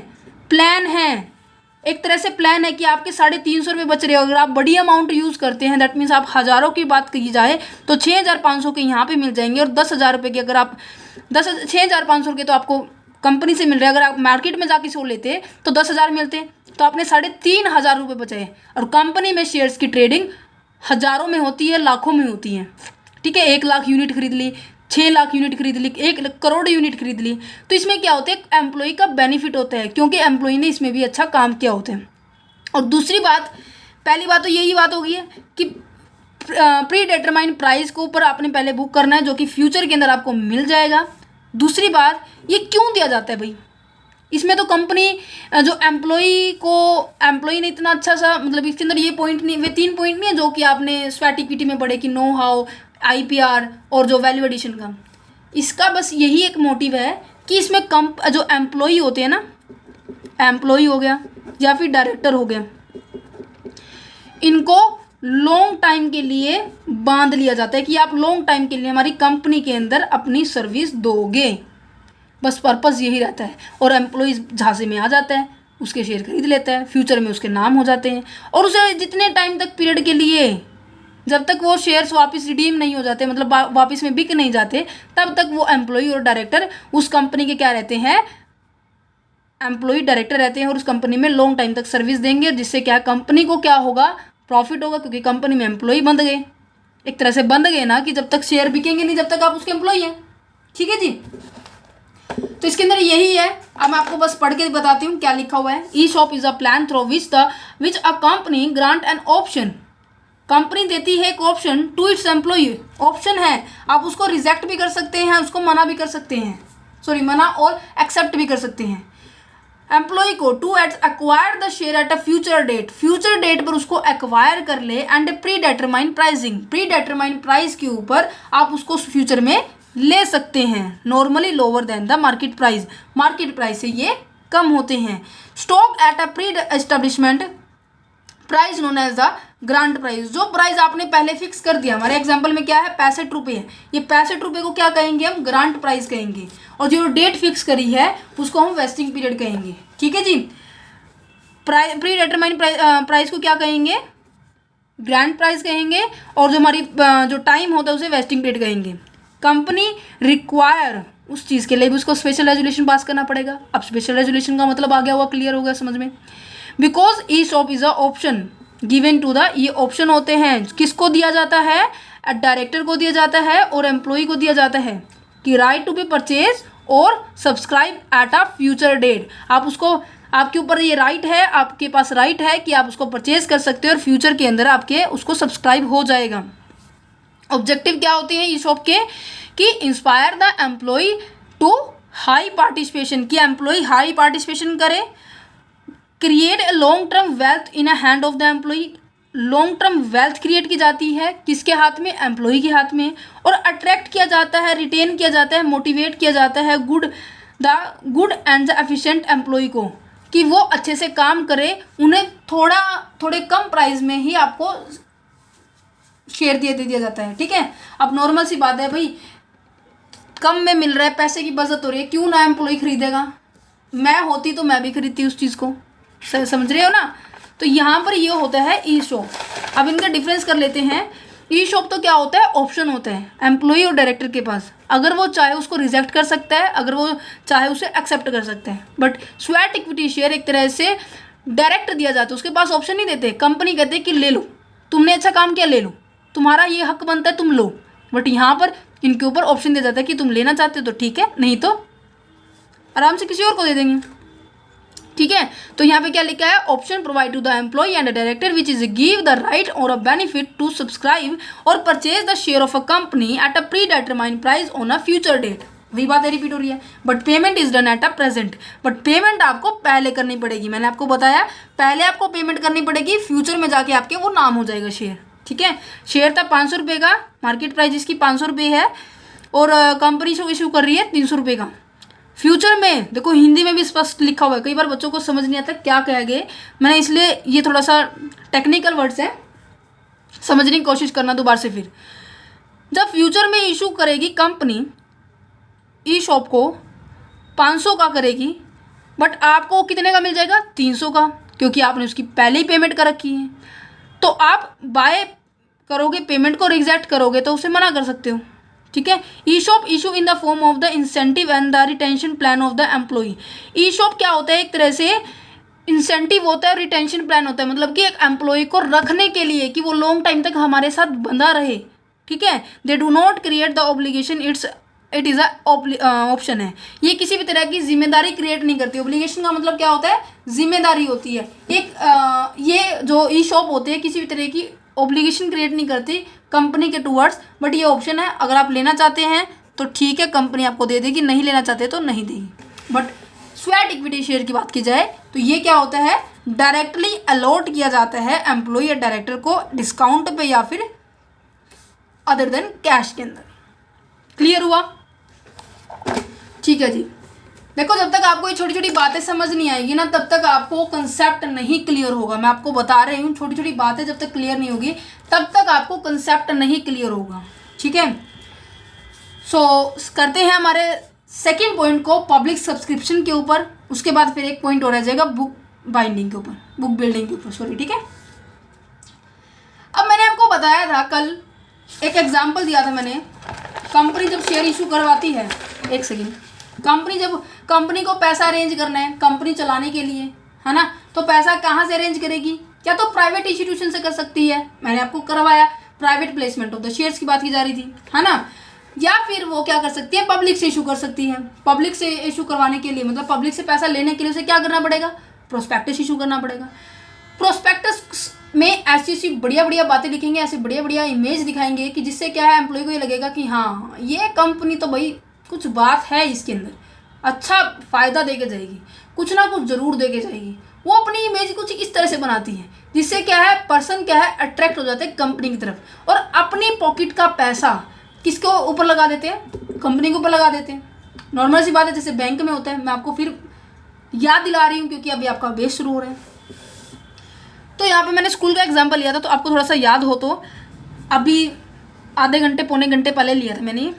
प्लान है, एक तरह से प्लान है कि आपके 350 रुपये बच रहे हो। अगर आप बड़ी अमाउंट यूज़ करते हैं, दैट मीन्स आप हज़ारों की बात की जाए तो 6500 के यहाँ पे मिल जाएंगे, और 10,000 रुपये की अगर आप 6500 के तो आपको कंपनी से मिल रहे हैं। अगर आप मार्केट में जाके सो लेते तो 10,000 मिलते, तो आपने 3500 रुपये बचाए। और कंपनी में शेयर्स की ट्रेडिंग हज़ारों में होती है, लाखों में होती है, ठीक है। 1 लाख यूनिट खरीद ली, 6 लाख यूनिट खरीद ली, 1 करोड़ यूनिट खरीद ली, तो इसमें क्या होता है, एम्प्लॉय का बेनिफिट होता है, क्योंकि एम्प्लॉय ने इसमें भी अच्छा काम किया होता है। और दूसरी बात, पहली बात तो यही बात हो गई है कि प्री डिटरमाइन प्राइस को ऊपर आपने पहले बुक करना है, जो कि फ्यूचर के अंदर आपको मिल जाएगा। दूसरी बात, ये क्यों दिया जाता है भाई? इसमें तो कंपनी जो एम्प्लॉय ने इतना अच्छा सा, मतलब इसके अंदर ये पॉइंट नहीं, वे 3 पॉइंट नहीं है जो कि आपने स्वैट इक्विटी में पढ़े कि नो हाउ, IPR और जो वैल्यू एडिशन का। इसका बस यही एक मोटिव है कि इसमें जो एम्प्लॉय होते हैं ना, एम्प्लॉय हो गया या फिर डायरेक्टर हो गया, इनको लॉन्ग टाइम के लिए बांध लिया जाता है कि आप लॉन्ग टाइम के लिए हमारी कंपनी के अंदर अपनी सर्विस दोगे, बस पर्पस यही रहता है। और एम्प्लॉयज़ झांसे में आ जाता है, उसके शेयर खरीद लेता है, फ्यूचर में उसके नाम हो जाते हैं, और उसे जितने टाइम तक पीरियड के लिए, जब तक वो शेयर्स वापस रिडीम नहीं हो जाते, मतलब वापस में बिक नहीं जाते, तब तक वो एम्प्लॉय और डायरेक्टर उस कंपनी के क्या रहते हैं, एम्प्लॉय डायरेक्टर रहते हैं, और उस कंपनी में लॉन्ग टाइम तक सर्विस देंगे, जिससे क्या कंपनी को क्या होगा, प्रॉफिट होगा, क्योंकि कंपनी में एम्प्लॉय बंध गए, एक तरह से बंध गए ना, कि जब तक शेयर बिकेंगे नहीं जब तक आप उसके एम्प्लॉय हैं। ठीक है जी, तो इसके अंदर यही है। अब मैं आपको बस पढ़ के बताती हूँ क्या लिखा हुआ है। ESOP is a plan through which a company grant an option. Company देती है एक option to its employ. Option है, आप उसको रिजेक्ट भी कर सकते हैं, उसको मना भी कर सकते हैं, मना और एक्सेप्ट भी कर सकते हैं। एम्प्लॉय को to acquire the share at a future date पर उसको एक्वायर कर ले and predetermine pricing, predetermine price के ऊपर आप उसको फ्यूचर में ले सकते हैं, normally lower than the market price से ये कम होते हैं। Stock at a pre establishment price known as the grant price, जो प्राइस आपने पहले फिक्स कर दिया, हमारे एग्जांपल में क्या है 65 रुपये है, ये 65 रुपये को क्या कहेंगे हम, ग्रांट प्राइस कहेंगे, और जो डेट फिक्स करी है उसको हम वेस्टिंग पीरियड कहेंगे। ठीक है जी, प्री डिटरमाइन प्राइस को क्या कहेंगे, ग्रांट प्राइस कहेंगे, और जो हमारी जो टाइम होता है उसे वेस्टिंग पीरियड कहेंगे। कंपनी रिक्वायर उस चीज़ के लिए भी उसको स्पेशल रेजोल्यूशन पास करना पड़ेगा। अब स्पेशल रेजोल्यूशन का मतलब आ गया हुआ, क्लियर हो गया समझ में। Because ESOP is a option given to the, ये ऑप्शन होते हैं, किसको दिया जाता है, डायरेक्टर को दिया जाता है और एम्प्लॉय को दिया जाता है, कि right to be purchase or subscribe at a future date. आप उसको, आपके ऊपर ये राइट है, आपके पास राइट है कि आप उसको परचेज कर सकते हो और फ्यूचर के अंदर आपके उसको सब्सक्राइब हो जाएगा। ऑब्जेक्टिव क्या होते हैं ESOP के, कि inspire the employee to high participation, कि एम्प्लॉय हाई पार्टिसिपेशन करे, create a long term wealth in a hand of the employee, long term wealth create की जाती है किसके हाथ में, एम्प्लॉय के हाथ में, और अट्रैक्ट किया जाता है, रिटेन किया जाता है, मोटिवेट किया जाता है good and the efficient employee को, कि वो अच्छे से काम करे, उन्हें थोड़े कम प्राइस में ही आपको शेयर दे दिया जाता है। ठीक है, अब नॉर्मल सी बात है भाई, कम में मिल रहा है, पैसे की बचत हो रही है, क्यों ना एम्प्लॉय खरीदेगा, मैं होती तो मैं भी खरीदती उस चीज़ को, समझ रहे हो ना। तो यहाँ पर ये होता है ESOP। अब इनका डिफरेंस कर लेते हैं। ESOP तो क्या होता है, ऑप्शन होता है एम्प्लॉय और डायरेक्टर के पास, अगर वो चाहे उसको रिजेक्ट कर सकता है, अगर वो चाहे उसे एक्सेप्ट कर सकता है। बट स्वेट इक्विटी शेयर एक तरह से डायरेक्ट दिया जाता है, उसके पास ऑप्शन नहीं देते, कंपनी कहते हैं कि ले लो, तुमने अच्छा काम किया ले लो, तुम्हारा ये हक बनता है तुम लो। बट यहाँ पर इनके ऊपर ऑप्शन दिया जाता है कि तुम लेना चाहते हो तो ठीक है, नहीं तो आराम से किसी और को दे देंगे। ठीक है, तो यहाँ पे क्या लिखा है, option provide to the employee and director which is give the right or a benefit to subscribe or purchase the share of a company at a predetermined price on a future date. वही बात है, repeat हो रही है। But payment is done at a present, but payment आपको पहले करनी पड़ेगी, मैंने आपको बताया पहले आपको पेमेंट करनी पड़ेगी, फ्यूचर में जाके आपके वो नाम हो जाएगा शेयर। ठीक है, शेयर था 500 रुपये का, मार्केट प्राइस इसकी 500 रुपये है, और कंपनी शो इशू कर रही है 300 रुपये का। फ्यूचर में देखो हिंदी में भी स्पष्ट लिखा हुआ है, कई बार बच्चों को समझ नहीं आता क्या कह गए, मैंने इसलिए ये थोड़ा सा टेक्निकल वर्ड्स है, समझने की कोशिश करना दोबारा से। फिर जब फ्यूचर में इशू करेगी कंपनी ESOP को 500 का करेगी, बट आपको कितने का मिल जाएगा, 300 का, क्योंकि आपने उसकी पहले ही पेमेंट कर रखी है। तो आप बाय करोगे, पेमेंट को रिजेक्ट करोगे तो उसे मना कर सकते हो। ठीक है, ESOP issue in the form of the incentive and the retention plan of the employee. ESOP क्या होता है, एक तरह से इंसेंटिव होता है, रिटेंशन प्लान होता है, मतलब कि एक एम्प्लॉय को रखने के लिए कि वो लॉन्ग टाइम तक हमारे साथ बंधा रहे। ठीक है, they do not create the obligation, it is a option है, ये किसी भी तरह की जिम्मेदारी क्रिएट नहीं करती। ऑब्लिगेशन का मतलब क्या होता है, जिम्मेदारी होती है। एक ये जो ESOP होते हैं किसी भी तरह की ऑब्लिगेशन क्रिएट नहीं करती कंपनी के टूवर्ड्स, बट ये ऑप्शन है, अगर आप लेना चाहते हैं तो ठीक है कंपनी आपको दे देगी, नहीं लेना चाहते तो नहीं देगी। बट स्वेट इक्विटी शेयर की बात की जाए तो ये क्या होता है, डायरेक्टली अलॉट किया जाता है एम्प्लॉय या डायरेक्टर को डिस्काउंट पे या फिर अदर देन कैश के अंदर। क्लियर हुआ? ठीक है जी। देखो जब तक आपको ये छोटी छोटी बातें समझ नहीं आएगी ना, तब तक आपको कंसेप्ट नहीं क्लियर होगा। मैं आपको बता रही हूँ, छोटी छोटी बातें जब तक क्लियर नहीं होगी तब तक आपको कंसेप्ट नहीं क्लियर होगा। ठीक है, सो करते हैं हमारे सेकंड पॉइंट को पब्लिक सब्सक्रिप्शन के ऊपर, उसके बाद फिर एक पॉइंट और रह जाएगा बुक बाइंडिंग के ऊपर, बुक बिल्डिंग के ऊपर, सॉरी। ठीक है, अब मैंने आपको बताया था कल, एक एग्जाम्पल दिया था मैंने, कंपनी जब शेयर इशू करवाती है, एक सेकेंड, कंपनी को पैसा अरेंज करना है कंपनी चलाने के लिए, है ना, तो पैसा कहाँ से अरेंज करेगी, क्या तो प्राइवेट इंस्टीट्यूशन से कर सकती है, मैंने आपको करवाया, private placement of the shares की बात की जा रही थी, है ना, या फिर वो क्या कर सकती है, पब्लिक से इशू कर सकती है। पब्लिक से इशू करवाने के लिए मतलब पब्लिक से पैसा लेने के लिए उसे क्या करना पड़ेगा, प्रोस्पेक्टस इशू करना पड़ेगा। प्रोस्पेक्टस में ऐसी ऐसी बढ़िया बढ़िया बातें लिखेंगे, ऐसे बढ़िया बढ़िया इमेज दिखाएंगे कि जिससे क्या है, एम्प्लॉय को ये लगेगा कि हाँ ये कंपनी तो भाई कुछ बात है इसके अंदर, अच्छा फ़ायदा दे के जाएगी, कुछ ना कुछ ज़रूर दे के जाएगी। वो अपनी इमेज कुछ इस तरह से बनाती है जिससे क्या है, पर्सन क्या है, अट्रैक्ट हो जाते हैं कंपनी की तरफ और अपनी पॉकेट का पैसा किसके ऊपर लगा देते हैं, कंपनी के ऊपर लगा देते हैं। नॉर्मल सी बात है, जैसे बैंक में होता है। मैं आपको फिर याद दिला रही हूँ क्योंकि अभी आपका बेस शुरू हो रहा है। तो यहाँ पे मैंने स्कूल का एग्जाम्पल लिया था, तो आपको थोड़ा सा याद हो तो अभी आधे घंटे पौने घंटे पहले लिया था मैंने।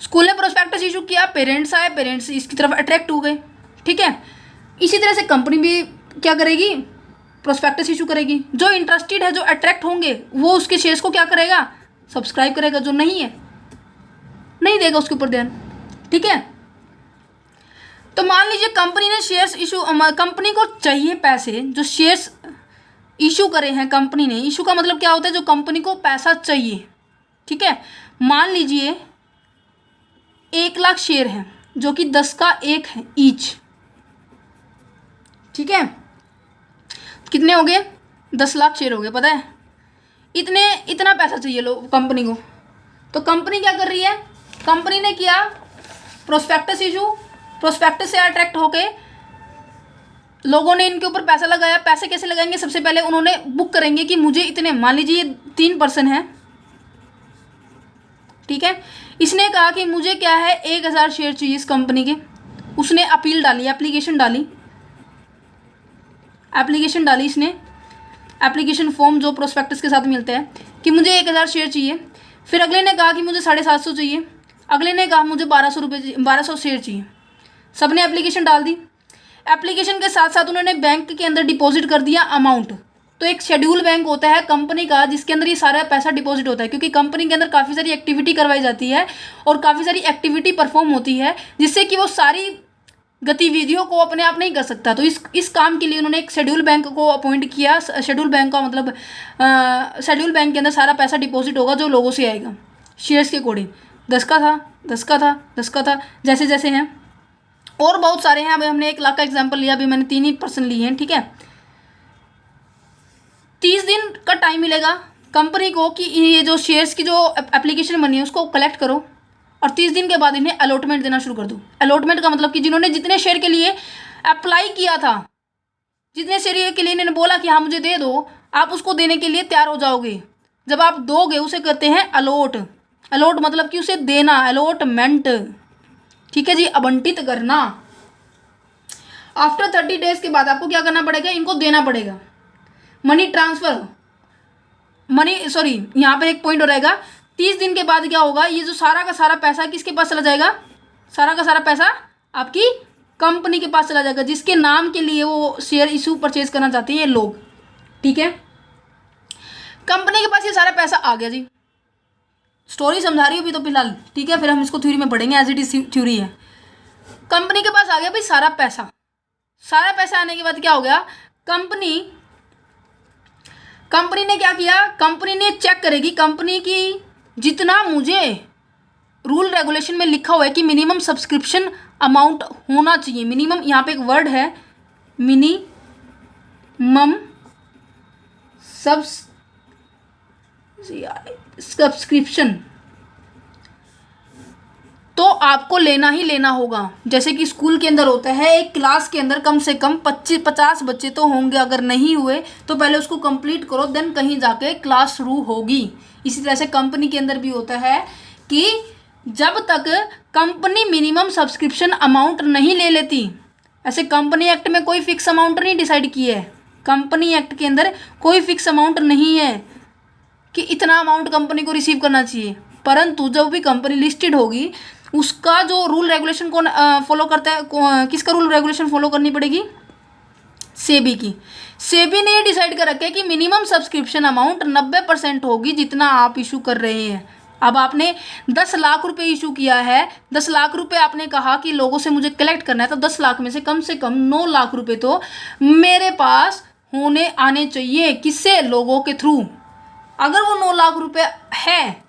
स्कूल ने प्रोस्पेक्टस इशू किया, पेरेंट्स आए, पेरेंट्स इसकी तरफ अट्रैक्ट हो गए, ठीक है। इसी तरह से कंपनी भी क्या करेगी, प्रोस्पेक्टस इशू करेगी। जो इंटरेस्टेड है, जो अट्रैक्ट होंगे, वो उसके शेयर्स को क्या करेगा, सब्सक्राइब करेगा। जो नहीं है, नहीं देगा उसके ऊपर ध्यान, ठीक है। तो मान लीजिए कंपनी ने शेयर्स इशू, कंपनी को चाहिए पैसे, जो शेयर्स इशू करे हैं कंपनी ने। इशू का मतलब क्या होता है, जो कंपनी को पैसा चाहिए, ठीक है। मान लीजिए 1 लाख शेयर हैं जो कि 10 का 1 है ईच, ठीक है। कितने हो गए, 10 लाख शेयर हो गए, पता है। इतना पैसा चाहिए लोग कंपनी को। तो कंपनी क्या कर रही है, कंपनी ने किया प्रोस्पेक्टस इशू, प्रोस्पेक्टस से अट्रैक्ट होके लोगों ने इनके ऊपर पैसा लगाया। पैसे कैसे लगाएंगे, सबसे पहले उन्होंने बुक करेंगे कि मुझे इतने, मान लीजिए ये 3% है, ठीक है। इसने कहा कि मुझे क्या है 1000 शेयर चाहिए इस कंपनी के। उसने अपील डाली, एप्लीकेशन डाली इसने, एप्लीकेशन फॉर्म जो प्रोस्पेक्टस के साथ मिलता है कि मुझे 1000 शेयर चाहिए। फिर अगले ने कहा कि मुझे 750 चाहिए, अगले ने कहा मुझे 1200 शेयर चाहिए। सब ने एप्लीकेशन डाल दी। एप्लीकेशन के साथ साथ उन्होंने बैंक के अंदर डिपॉजिट कर दिया अमाउंट। तो एक शेड्यूल बैंक होता है कंपनी का जिसके अंदर ये सारा पैसा डिपॉजिट होता है, क्योंकि कंपनी के अंदर काफ़ी सारी एक्टिविटी करवाई जाती है और काफ़ी सारी एक्टिविटी परफॉर्म होती है जिससे कि वो सारी गतिविधियों को अपने आप नहीं कर सकता। तो इस काम के लिए उन्होंने एक शेड्यूल बैंक को अपॉइंट किया। शेड्यूल बैंक का मतलब शेड्यूल बैंक के अंदर सारा पैसा डिपॉजिट होगा जो लोगों से आएगा शेयर्स के अकॉर्डिंग। 10 का था, 10 का था, 10 का था, जैसे जैसे हैं और बहुत सारे हैं। अभी हमने 1 लाख का एग्जाम्पल लिया, अभी मैंने 3% लिए हैं, ठीक है। 30 दिन का टाइम मिलेगा कंपनी को कि ये जो शेयर्स की जो एप्लीकेशन बनी है उसको कलेक्ट करो और 30 दिन के बाद इन्हें अलॉटमेंट देना शुरू कर दो। अलॉटमेंट का मतलब कि जिन्होंने जितने शेयर के लिए अप्लाई किया था, जितने शेयर के लिए इन्होंने बोला कि हाँ मुझे दे दो, आप उसको देने के लिए तैयार हो जाओगे। जब आप दोगे उसे करते हैं अलॉट। अलॉट मतलब कि उसे देना, अलॉटमेंट, ठीक है जी, आवंटित करना। आफ्टर 30 डेज के बाद आपको क्या करना पड़ेगा, इनको देना पड़ेगा। मनी ट्रांसफ़र, यहाँ पर एक पॉइंट हो रहेगा। 30 दिन के बाद क्या होगा, ये जो सारा का सारा पैसा किसके पास चला जाएगा, सारा का सारा पैसा आपकी कंपनी के पास चला जाएगा जिसके नाम के लिए वो शेयर इशू परचेज करना चाहते हैं ये लोग, ठीक है। कंपनी के पास ये सारा पैसा आ गया जी। स्टोरी समझा रही हूँ अभी तो फिलहाल, ठीक है, फिर हम इसको थ्योरी में पढ़ेंगे, एज इट इज थ्योरी है। कंपनी के पास आ गया भाई सारा पैसा। सारा पैसा आने के बाद क्या हो गया, कंपनी ने क्या किया, कंपनी ने चेक करेगी कंपनी की जितना मुझे रूल रेगुलेशन में लिखा हुआ है कि मिनिमम सब्सक्रिप्शन अमाउंट होना चाहिए। मिनिमम, यहाँ पे एक वर्ड है मिनिमम सब्सक्रिप्शन, तो आपको लेना ही लेना होगा। जैसे कि स्कूल के अंदर होता है, एक क्लास के अंदर कम से कम 50 बच्चे तो होंगे, अगर नहीं हुए तो पहले उसको कंप्लीट करो, देन कहीं जाके क्लास शुरू होगी। इसी तरह से कंपनी के अंदर भी होता है कि जब तक कंपनी मिनिमम सब्सक्रिप्शन अमाउंट नहीं ले लेती, ऐसे कंपनी एक्ट में कोई फिक्स अमाउंट नहीं डिसाइड की है। कंपनी एक्ट के अंदर कोई फिक्स अमाउंट नहीं है कि इतना अमाउंट कंपनी को रिसीव करना चाहिए, परंतु जब भी कंपनी लिस्टेड होगी उसका जो रूल रेगुलेशन कौन फॉलो करता है, किसका रूल रेगुलेशन फॉलो करनी पड़ेगी, सेबी की। सेबी ने ये डिसाइड कर रखा है कि मिनिमम सब्सक्रिप्शन अमाउंट 90% होगी जितना आप इशू कर रहे हैं। अब आपने 10 लाख रुपए इशू किया है, 10 लाख रुपए आपने कहा कि लोगों से मुझे कलेक्ट करना है, तो 10 लाख में से कम 9 लाख रुपए तो मेरे पास होने आने चाहिए। किससे, लोगों के थ्रू। अगर वो 9 लाख रुपए है,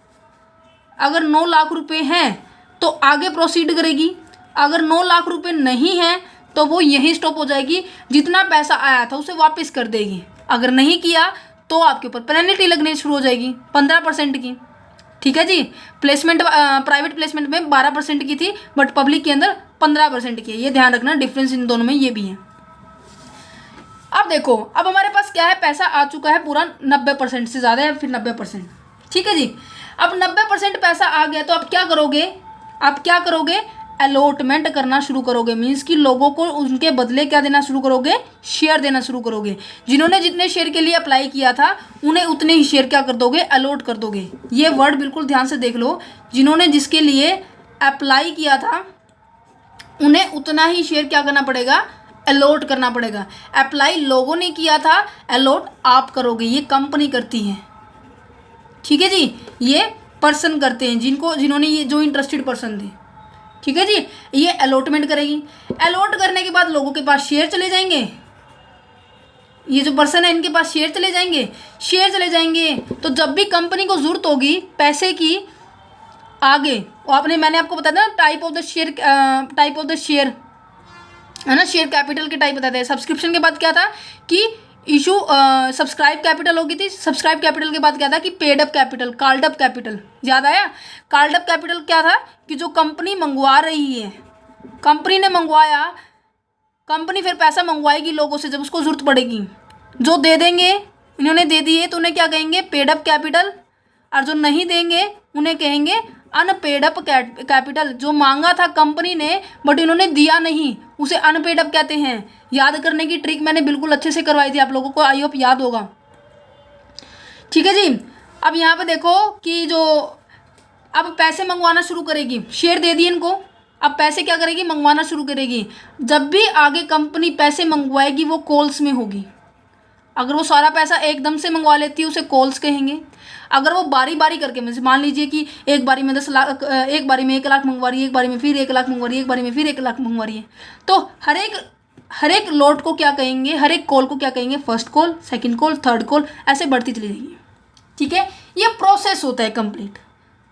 अगर 9 लाख रुपए हैं तो आगे प्रोसीड करेगी। अगर 9 लाख रुपए नहीं है तो वो यहीं स्टॉप हो जाएगी, जितना पैसा आया था उसे वापस कर देगी। अगर नहीं किया तो आपके ऊपर पेनल्टी लगनी शुरू हो जाएगी 15% की। ठीक है जी। प्लेसमेंट प्राइवेट प्लेसमेंट में 12% की थी, बट पब्लिक के अंदर 15% की है। ये ध्यान रखना, डिफरेंस इन दोनों में ये भी है। अब देखो, अब हमारे पास क्या है, पैसा आ चुका है पूरा 90% से ज़्यादा है, फिर 90%, ठीक है जी। अब 90% पैसा आ गया तो अब क्या करोगे, आप क्या करोगे, अलॉटमेंट करना शुरू करोगे। मीन्स कि लोगों को उनके बदले क्या देना शुरू करोगे, शेयर देना शुरू करोगे। जिन्होंने जितने शेयर के लिए अप्लाई किया था उन्हें उतने ही शेयर क्या कर दोगे, अलॉट कर दोगे। ये वर्ड बिल्कुल ध्यान से देख लो, जिन्होंने जिसके लिए अप्लाई किया था उन्हें उतना ही शेयर क्या करना पड़ेगा, अलॉट करना पड़ेगा। अप्लाई लोगों ने किया था, अलॉट आप करोगे, ये कंपनी करती है, ठीक है जी। ये पर्सन करते हैं, जिन्होंने ये जो इंटरेस्टेड पर्सन थे, ठीक है जी। ये अलॉटमेंट करेगी। अलॉट करने के बाद लोगों के पास शेयर चले जाएंगे, ये जो पर्सन है इनके पास शेयर चले जाएंगे। शेयर चले जाएंगे तो जब भी कंपनी को जरूरत होगी पैसे की आगे, मैंने आपको बताया था टाइप ऑफ द शेयर है ना, शेयर कैपिटल के टाइप बताते हैं। सब्सक्रिप्शन के बाद क्या था कि इशू सब्सक्राइब कैपिटल होगी थी। सब्सक्राइब कैपिटल के बाद क्या था कि paid up capital, called up capital, याद आया। कॉल्ड अप कैपिटल क्या था कि जो कंपनी मंगवा रही है, कंपनी ने मंगवाया, कंपनी फिर पैसा मंगवाएगी लोगों से जब उसको जरूरत पड़ेगी, जो दे देंगे, इन्होंने दे दिए तो उन्हें क्या कहेंगे, पेड अप कैपिटल, और जो नहीं देंगे उन्हें कहेंगे अनपेड अप कैपिटल। जो मांगा था कंपनी ने बट इन्होंने दिया नहीं, उसे अनपेड अप कहते हैं। याद करने की ट्रिक मैंने बिल्कुल अच्छे से करवाई थी आप लोगों को, आई होप याद होगा, ठीक है जी। अब यहाँ पे देखो कि जो अब पैसे मंगवाना शुरू करेगी, शेयर दे दिए इनको, अब पैसे क्या करेगी, मंगवाना शुरू करेगी। जब भी आगे कंपनी पैसे मंगवाएगी वो कॉल्स में होगी। अगर वो सारा पैसा एकदम से मंगवा लेती है उसे कॉल्स कहेंगे। अगर वो बारी बारी करके, मान लीजिए कि एक बारी में 10 लाख, एक बारी में 1 लाख मंगवा रही है, एक बारी में फिर 1 लाख मंगवा रही है, एक बारी में फिर 1 लाख मंगवा रही है, तो हर एक लॉट को क्या कहेंगे, हर एक कॉल को क्या कहेंगे, first call, second call, third call, ऐसे बढ़ती चली जाएगी, ठीक है। ये प्रोसेस होता है कंप्लीट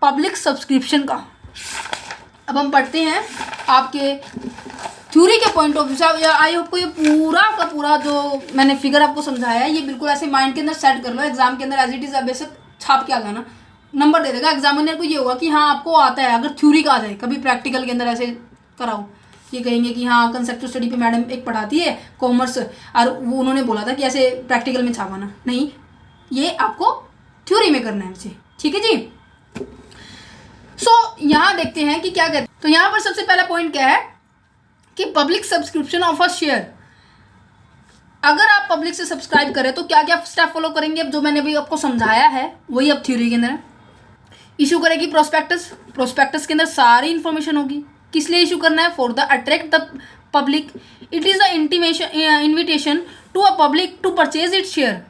पब्लिक सब्सक्रिप्शन का। अब हम पढ़ते हैं आपके थ्योरी के पॉइंट ऑफ व्यू से। आई होप को ये पूरा का पूरा जो मैंने फिगर आपको समझाया है ये बिल्कुल ऐसे माइंड के अंदर सेट कर लो। एग्जाम के अंदर एज इट इज बेशक छाप के आ जाना, नंबर दे देगा एग्जामिनर को। ये होगा कि हाँ आपको आता है, अगर थ्योरी का आ जाए, कभी प्रैक्टिकल के अंदर ऐसे कराओ, ये कहेंगे कि हाँ कंसेप्ट स्टडी पे मैडम एक पढ़ाती है कॉमर्स, और वो उन्होंने बोला था कि ऐसे प्रैक्टिकल में छापाना नहीं, ये आपको थ्योरी में करना है मुझे, ठीक है जी। सो यहाँ देखते हैं कि क्या कहते हैं। तो यहाँ पर सबसे पहला पॉइंट क्या है कि public subscription of a share. अगर आप पब्लिक से सब्सक्राइब करें तो क्या क्या स्टेप फॉलो करेंगे, अब जो मैंने अभी आपको समझाया है वही अब थ्योरी के अंदर। इशू करेगी प्रोस्पेक्टस, प्रोस्पेक्टस के अंदर सारी इंफॉर्मेशन होगी। किस लिए इशू करना है, for the attract the public, it is the invitation to a public to purchase it share.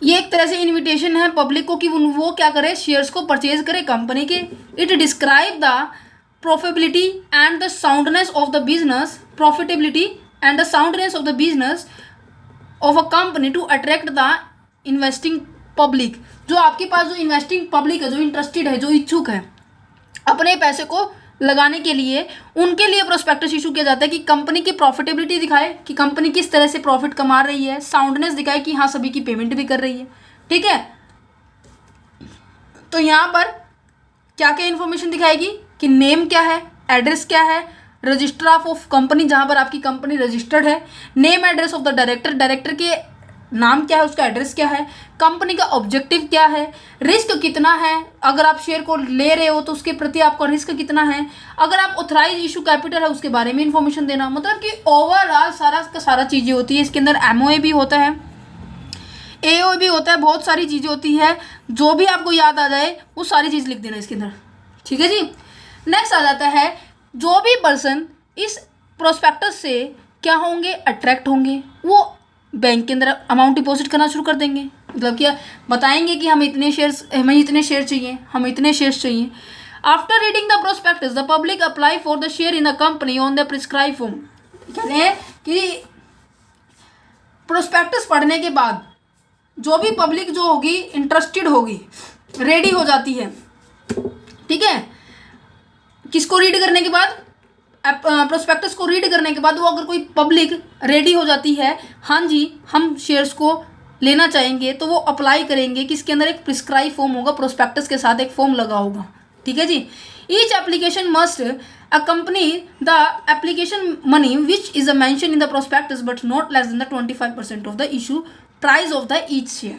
ये एक तरह से इन्विटेशन है पब्लिक को कि वो क्या करे, शेयर्स को परचेज करे कंपनी के। It describe the profitability and the soundness of the business, profitability and the soundness of the business of a company to attract the investing public. जो आपके पास जो इन्वेस्टिंग पब्लिक है, जो इंटरेस्टेड है, जो इच्छुक है अपने पैसे को लगाने के लिए, उनके लिए प्रोस्पेक्टस इशू किया जाता है कि कंपनी की प्रॉफिटेबिलिटी दिखाए कि कंपनी किस तरह से प्रॉफिट कमा रही है, साउंडनेस दिखाए कि हाँ सभी की पेमेंट भी कर रही है, ठीक है। तो यहाँ पर क्या क्या इन्फॉर्मेशन दिखाएगी कि नेम क्या है, एड्रेस क्या है, रजिस्टर ऑफ कंपनी जहाँ पर आपकी कंपनी रजिस्टर्ड है, name address of the director, director के नाम क्या है, उसका एड्रेस क्या है, कंपनी का ऑब्जेक्टिव क्या है, रिस्क कितना है, अगर आप शेयर को ले रहे हो तो उसके प्रति आपका रिस्क कितना है, अगर आप ऑथराइज इशू कैपिटल है उसके बारे में इंफॉर्मेशन देना। मतलब कि ओवरऑल सारा का सारा चीज़ें होती है। इसके अंदर एमओए भी होता है, एओ भी होता है, बहुत सारी चीज़ें होती है। जो भी आपको याद आ जाए वो सारी चीज़ लिख देना इसके अंदर, ठीक है जी। नेक्स्ट आ जाता है, जो भी पर्सन इस प्रोस्पेक्टस से क्या होंगे, अट्रैक्ट होंगे, वो बैंक के अंदर अमाउंट डिपॉजिट करना शुरू कर देंगे। मतलब क्या बताएंगे कि हमें इतने शेयर्स चाहिए, हमें इतने शेयर्स चाहिए। After reading the prospectus the public apply for the share in a company on the prescribe form. कहते हैं कि प्रोस्पेक्टस पढ़ने के बाद जो भी पब्लिक जो होगी, इंटरेस्टेड होगी, रेडी हो जाती है, ठीक है। किसको रीड करने के बाद, प्रोस्पेक्टस को रीड करने के बाद वो अगर कोई पब्लिक रेडी हो जाती है, हाँ जी हम शेयर्स को लेना चाहेंगे तो वो अप्लाई करेंगे कि इसके अंदर एक प्रिस्क्राइब फॉर्म होगा, प्रोस्पेक्टस के साथ एक फॉर्म लगा होगा, ठीक है जी। Each application must accompany the application money which is mentioned in the prospectus but not less than the 25% of the issue price of the each share।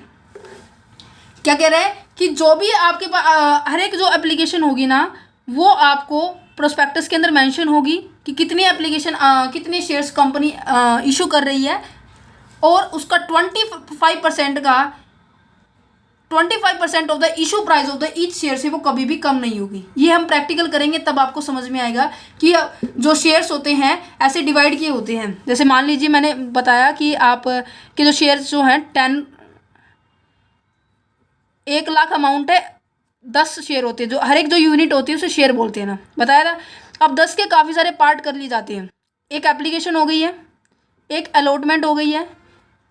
क्या कह रहे हैं कि जो भी आपके पास हर एक जो एप्लीकेशन होगी ना, वो आपको प्रोस्पेक्टस के अंदर मेंशन होगी कि कितनी एप्लीकेशन कितने शेयर्स कंपनी इशू कर रही है, और उसका 25% of the issue price of the each share से वो कभी भी कम नहीं होगी। ये हम प्रैक्टिकल करेंगे तब आपको समझ में आएगा कि जो शेयर्स होते हैं ऐसे डिवाइड किए होते हैं। जैसे मान लीजिए मैंने बताया कि आप के जो शेयर्स जो हैं 1 लाख अमाउंट है, 10 शेयर होते हैं, जो हर एक जो यूनिट होती है उसे शेयर बोलते हैं ना, बताया था। अब 10 के काफ़ी सारे पार्ट कर लिए जाते हैं। एक एप्लीकेशन हो गई है, एक अलॉटमेंट हो गई है,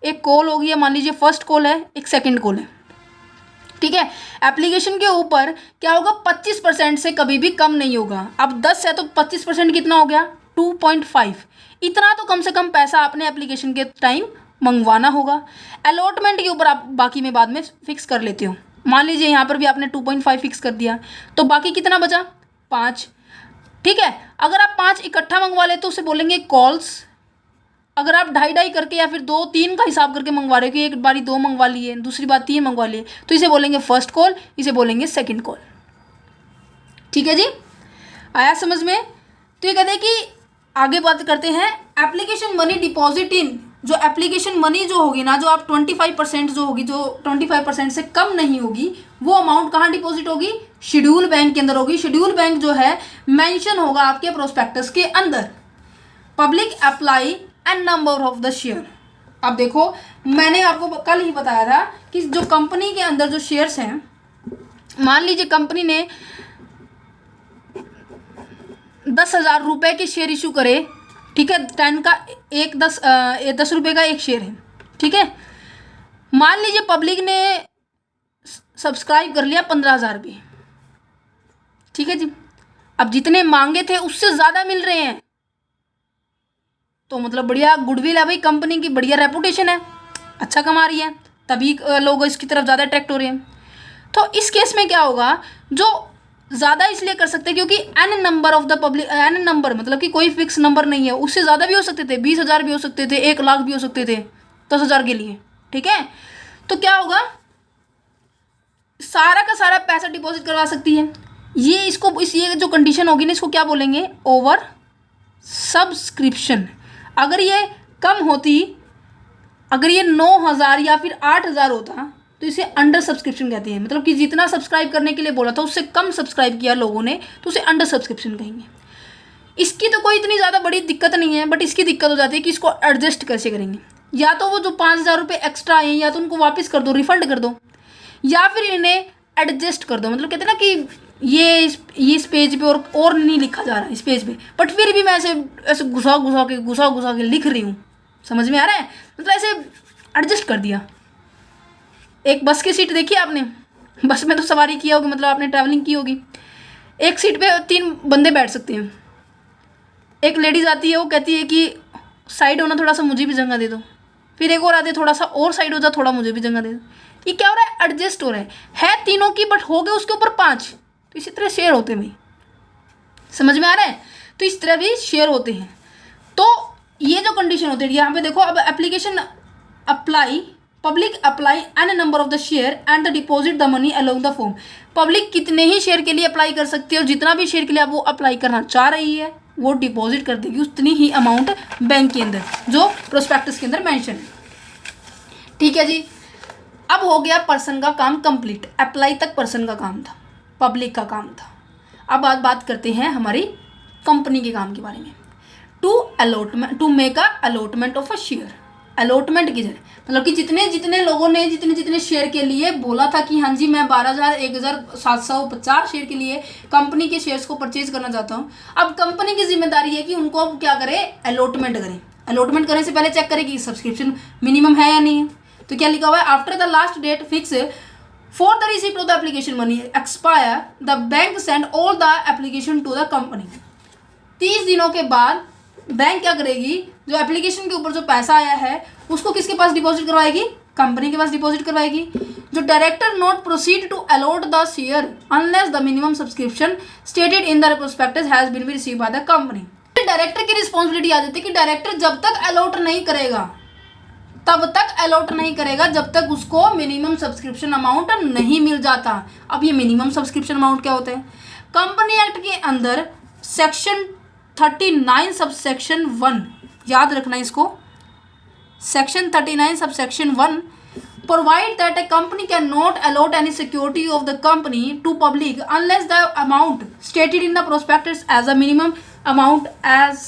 एक कॉल हो गई है, मान लीजिए फर्स्ट कॉल है, एक सेकंड कॉल है, ठीक है। एप्लीकेशन के ऊपर क्या होगा, 25% से कभी भी कम नहीं होगा। अब 10 है तो 25% कितना हो गया, 2.5। इतना तो कम से कम पैसा आपने एप्लीकेशन के टाइम मंगवाना होगा। अलॉटमेंट के ऊपर आप बाकी में बाद में फिक्स कर लेते हो। मान लीजिए यहाँ पर भी आपने 2.5 फिक्स कर दिया, तो बाकी कितना बचा, 5, ठीक है। अगर आप 5 इकट्ठा मंगवा ले तो उसे बोलेंगे कॉल्स। अगर आप 2.5 करके या फिर 2-3 का हिसाब करके मंगवा रहे हो कि एक बारी 2 मंगवा लिए, दूसरी बार 3 मंगवा लिए, तो इसे बोलेंगे फर्स्ट कॉल, इसे बोलेंगे सेकंड कॉल, ठीक है जी। आया समझ में। तो ये कहते हैं कि आगे बात करते हैं एप्लीकेशन मनी डिपॉजिट इन। जो एप्लीकेशन मनी जो होगी ना, जो आप 25% जो होगी, जो 25% से कम नहीं होगी, वो अमाउंट कहाँ डिपॉजिट होगी, शेड्यूल बैंक के अंदर होगी। शेड्यूल बैंक जो है मेंशन होगा आपके प्रोस्पेक्टस के अंदर। Public apply and number of the share. अब देखो मैंने आपको कल ही बताया था कि जो कंपनी के अंदर जो शेयर्स हैं, मान लीजिए कंपनी ने 10,000 रुपये के शेयर इशू करे, ठीक है, 10 का 10 रुपये का एक शेयर है, ठीक है। मान लीजिए पब्लिक ने सब्सक्राइब कर लिया 15,000 रुपये, ठीक है जी। अब जितने मांगे थे उससे ज़्यादा मिल रहे हैं, तो मतलब बढ़िया गुडविल है भाई, कंपनी की बढ़िया रेपुटेशन है, अच्छा कमा रही है, तभी लोग इसकी तरफ ज़्यादा अट्रैक्ट हो रहे हैं। तो इस केस में क्या होगा, जो ज़्यादा इसलिए कर सकते हैं क्योंकि an number of the public, an number मतलब कि कोई फिक्स नंबर नहीं है, उससे ज़्यादा भी हो सकते थे, 20,000 भी हो सकते थे, 1 लाख भी हो सकते थे 10,000 के लिए, ठीक है। तो क्या होगा, सारा का सारा पैसा डिपॉजिट करवा सकती है। ये इसको ये जो कंडीशन होगी ना, इसको क्या बोलेंगे, ओवर सब्सक्रिप्शन। अगर ये कम होती, अगर ये 9,000 या फिर 8,000 होता तो इसे अंडर सब्सक्रिप्शन कहते हैं। मतलब कि जितना सब्सक्राइब करने के लिए बोला था उससे कम सब्सक्राइब किया लोगों ने, तो उसे अंडर सब्सक्रिप्शन कहेंगे। इसकी तो कोई इतनी ज़्यादा बड़ी दिक्कत नहीं है, बट इसकी दिक्कत हो जाती है कि इसको एडजस्ट कैसे करेंगे। या तो वो जो 5,000 रुपये एक्स्ट्रा आए या तो उनको वापस कर दो, रिफंड कर दो, या फिर इन्हें एडजस्ट कर दो। मतलब कहते हैं ना कि ये इस पेज पे और नहीं लिखा जा रहा है इस पेज पे, बट फिर भी मैं ऐसे घुसा घुसा के लिख रही हूँ, समझ में आ रहा है। मतलब ऐसे एडजस्ट कर दिया। एक बस की सीट देखी आपने, बस में तो सवारी किया होगी, मतलब आपने ट्रैवलिंग की होगी। एक सीट पे 3 बंदे बैठ सकते हैं। एक लेडीज़ आती है, वो कहती है कि साइड होना, थोड़ा सा मुझे भी जगह दे दो। फिर एक और आती है, थोड़ा सा और साइड हो जा, थोड़ा मुझे भी जगह दे दो। ये क्या हो रहा है, एडजस्ट हो रहा है तीनों की, बट हो गए उसके ऊपर 5। तो इसी तरह शेयर होते हैं भाई, समझ में आ रहा है। तो इस तरह भी शेयर होते हैं। तो ये जो कंडीशन होती है यहाँ पे देखो, अब application apply, public apply N number of the share and the deposit the money along the form. Public कितने ही शेयर के लिए अप्लाई कर सकती है, और जितना भी शेयर के लिए आप वो अप्लाई करना चाह रही है वो डिपॉजिट कर देगी उतनी ही अमाउंट बैंक के अंदर, जो प्रोस्पेक्टस के अंदर मेंशन है, ठीक है जी। अब हो गया पर्सन का काम कंप्लीट। अप्लाई तक पर्सन का काम था, पब्लिक का काम था। अब बात करते हैं हमारी कंपनी के काम के बारे में। To make a allotment of a share. Allotment की जगह मतलब कि जितने लोगों ने जितने शेयर के लिए बोला था कि हाँ जी मैं 12,000 1,750 शेयर के लिए कंपनी के शेयर्स को परचेज करना चाहता हूँ। अब कंपनी की जिम्मेदारी है कि उनको अब क्या करें, अलॉटमेंट करें। अलॉटमेंट करने से पहले चेक करें कि सब्सक्रिप्शन मिनिमम है या नहीं है। तो क्या लिखा हुआ है, after the last date fix for the receipt of the application money expire the bank send all the application to the company. 30 दिनों के बाद बैंक क्या करेगी, जो एप्लीकेशन के ऊपर जो पैसा आया है उसको किसके पास डिपॉजिट करवाएगी, कंपनी के पास डिपॉजिट करवाएगी। जो director not proceed to allot the share unless the minimum subscription stated in the prospectus has been received by the company. Director की रिस्पॉन्सिबिलिटी आ जाती है कि डायरेक्टर जब तक अलॉट नहीं करेगा, तब तक अलॉट नहीं करेगा जब तक उसको मिनिमम सब्सक्रिप्शन अमाउंट नहीं मिल जाता। अब ये मिनिमम सब्सक्रिप्शन अमाउंट क्या होता है? कंपनी एक्ट के अंदर सेक्शन 39 सबसेक्शन 1, याद रखना इसको, section 39 subsection 1 provide that a company cannot allot any security of the company to public unless the amount stated in the prospectus as a minimum amount as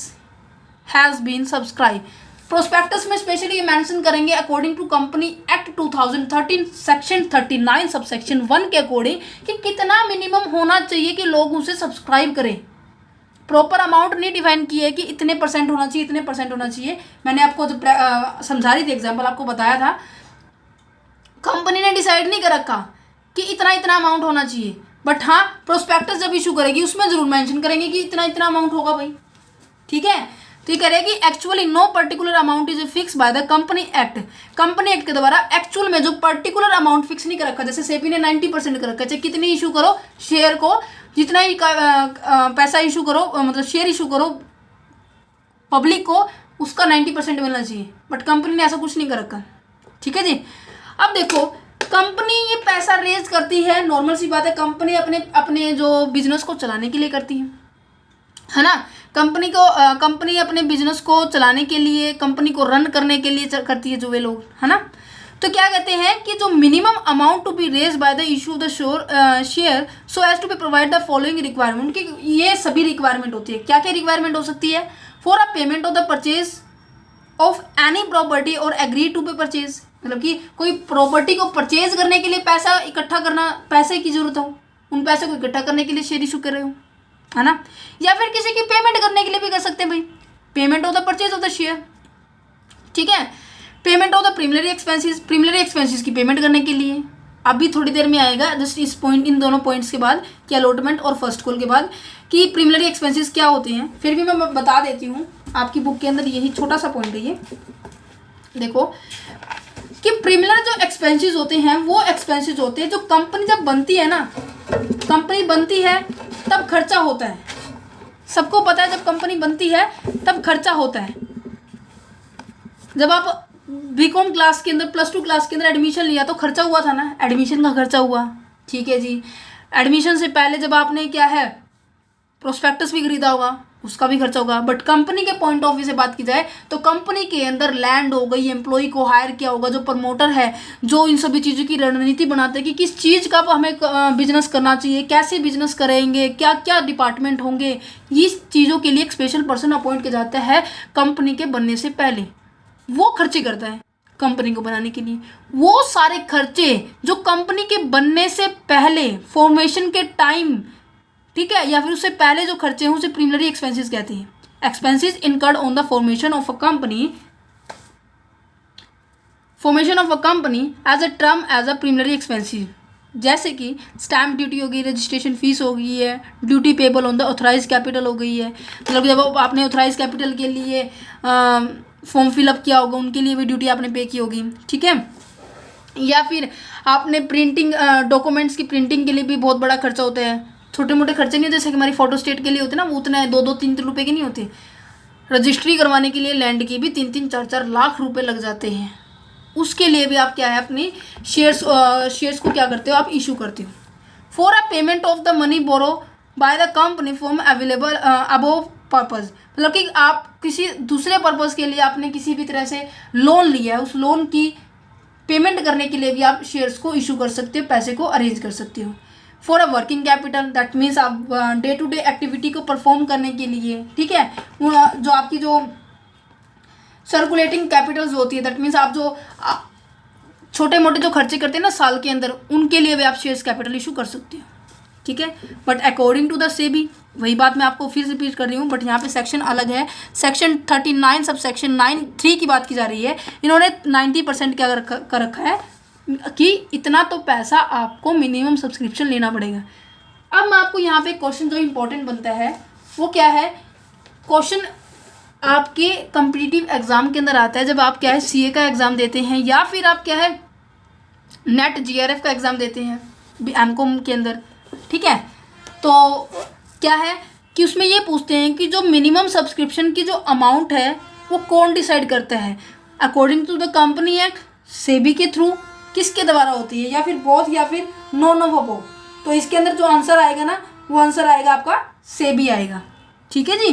has been subscribed। Prospectus में specially ये mention करेंगे according to company act 2013 section 39 subsection 1 के according कि कितना minimum होना चाहिए कि लोग उसे सब्सक्राइब करें। प्रॉपर अमाउंट नहीं डिफाइन की है कि इतने परसेंट होना चाहिए, इतने परसेंट होना चाहिए। मैंने आपको जब समझा रही थी एग्जाम्पल आपको बताया था, कंपनी ने डिसाइड नहीं कर रखा कि इतना इतना अमाउंट होना चाहिए, बट हाँ प्रोस्पेक्टस जब इशू करेगी उसमें जरूर मेंशन करेंगे कि इतना इतना अमाउंट होगा भाई, ठीक है। तो ये करेगी actually no particular amount is fix by the company act. Company act के द्वारा एक्चुअल में जो पर्टिकुलर अमाउंट फिक्स नहीं कर रखा, जैसे सेबी ने 90% कर रखा है, चाहे कितनी इशू करो शेयर को, जितना ही पैसा इशू करो, मतलब शेयर इशू करो पब्लिक को, उसका 90% मिलना चाहिए, बट कंपनी ने ऐसा कुछ नहीं कर रखा, ठीक है जी। अब देखो कंपनी ये पैसा रेज करती है, नॉर्मल सी बात है, कंपनी अपने जो बिजनेस को चलाने के लिए करती है ना। कंपनी अपने बिजनेस को चलाने के लिए, कंपनी को रन करने के लिए करती है जो वे लोग, है ना। तो क्या कहते हैं कि जो minimum amount to be raise by the issue of the share so as to be provide the following requirement, कि ये सभी रिक्वायरमेंट होती है। क्या क्या रिक्वायरमेंट हो सकती है? For a payment of the purchase of any property और एग्री टू बी परचेज, मतलब कि कोई प्रॉपर्टी को परचेज करने के लिए पैसा इकट्ठा करना, पैसे की जरूरत हो, उन पैसे को इकट्ठा करने के लिए शेयर इशू कर रहे हो, है ना। या फिर किसी की पेमेंट करने के लिए भी कर सकते हैं भाई, payment of the purchase of the share, ठीक है। Payment of the preliminary expenses की पेमेंट करने के लिए, अभी थोड़ी देर में आएगा जस्ट इस पॉइंट, इन दोनों पॉइंट्स के बाद कि अलॉटमेंट और फर्स्ट कॉल के बाद कि प्रीलिमिनरी एक्सपेंसेस क्या होते हैं, फिर भी मैं बता देती हूँ। आपकी बुक के अंदर यही छोटा सा पॉइंट है, ये देखो कि प्रीलिमिनरी जो एक्सपेंसेस होते हैं वो एक्सपेंसेस होते हैं जो कंपनी जब बनती है ना, कंपनी बनती है तब खर्चा होता है। सबको पता है जब कंपनी बनती है तब खर्चा होता है। जब आप बीकॉम क्लास के अंदर, +2 क्लास के अंदर एडमिशन लिया तो खर्चा हुआ था ना, एडमिशन का खर्चा हुआ, ठीक है जी। एडमिशन से पहले जब आपने क्या है प्रोस्पेक्टस भी खरीदा होगा, उसका भी खर्चा होगा। बट कंपनी के पॉइंट ऑफ व्यू से बात की जाए तो कंपनी के अंदर लैंड हो गई, एम्प्लॉय को हायर किया होगा, जो प्रमोटर है जो इन सभी चीज़ों की रणनीति बनाते हैं कि किस चीज़ का हमें बिजनेस करना चाहिए, कैसे बिजनेस करेंगे, क्या क्या डिपार्टमेंट होंगे, इस चीज़ों के लिए एक स्पेशल पर्सन अपॉइंट किया जाता है कंपनी के बनने से पहले। वो खर्चे करता है कंपनी को बनाने के लिए। वो सारे खर्चे जो कंपनी के बनने से पहले, फॉर्मेशन के टाइम, ठीक है, या फिर उससे पहले जो खर्चे हैं उसे प्रीलिमिनरी एक्सपेंसेस कहते हैं। Expenses incurred on the formation of a company as a term as a preliminary expenses, जैसे कि स्टैम्प ड्यूटी हो गई, रजिस्ट्रेशन फीस हो गई है, duty payable on the authorise capital हो गई है, मतलब जब आपने ऑथराइज कैपिटल के लिए फॉर्म फिलअप किया होगा उनके लिए भी ड्यूटी आपने पे की होगी, ठीक है। या फिर आपने प्रिंटिंग डॉक्यूमेंट्स की प्रिंटिंग के लिए भी बहुत बड़ा खर्चा होता है। छोटे मोटे खर्चे नहीं होते, जैसे कि हमारी फोटो स्टेट के लिए होते हैं ना, वो उतने 2-3 रुपए के नहीं होते। रजिस्ट्री करवाने के लिए लैंड की भी 3-3, 4-4 लाख रुपए लग जाते हैं। उसके लिए भी आप क्या है अपनी शेयर्स को क्या करते हो, आप इशू करते हो। For a payment of the money borrow by the company form available above purpose, मतलब कि आप किसी दूसरे पर्पज़ के लिए आपने किसी भी तरह से लोन लिया है, उस लोन की पेमेंट करने के लिए भी आप शेयर्स को इशू कर सकते हो, पैसे को अरेंज कर सकते हो। For a working capital, that means आप डे टू डे एक्टिविटी को परफॉर्म करने के लिए, ठीक है, जो आपकी जो सर्कुलेटिंग कैपिटल्स होती है, दैट मीन्स आप जो छोटे मोटे जो खर्चे करते हैं ना साल के अंदर, उनके लिए भी आप शेयर्स कैपिटल इशू कर सकते हो, ठीक है। But according to the SEBI, वही बात मैं आपको फिर रिपीट कर रही हूँ, बट यहाँ पे सेक्शन अलग है। सेक्शन 39 सब सेक्शन 9(3) की बात की जा रही है। इन्होंने 90% क्या कर रखा है कि इतना तो पैसा आपको मिनिमम सब्सक्रिप्शन लेना पड़ेगा। अब मैं आपको यहाँ पे क्वेश्चन जो इम्पोर्टेंट बनता है वो क्या है, क्वेश्चन आपके कम्पिटिटिव एग्ज़ाम के अंदर आता है, जब आप क्या है सीए का एग्ज़ाम देते हैं या फिर आप क्या है नेट जीआरएफ का एग्ज़ाम देते हैं एमकॉम के अंदर, ठीक है। तो क्या है कि उसमें ये पूछते हैं कि जो मिनिमम सब्सक्रिप्शन की जो अमाउंट है वो कौन डिसाइड करता है, according to the company act, SEBI के थ्रू, किसके द्वारा होती है, या फिर बोथ, या फिर नॉन ऑफ अबोव। तो इसके अंदर जो आंसर आएगा ना वो आंसर आएगा आपका सेबी आएगा, ठीक है जी।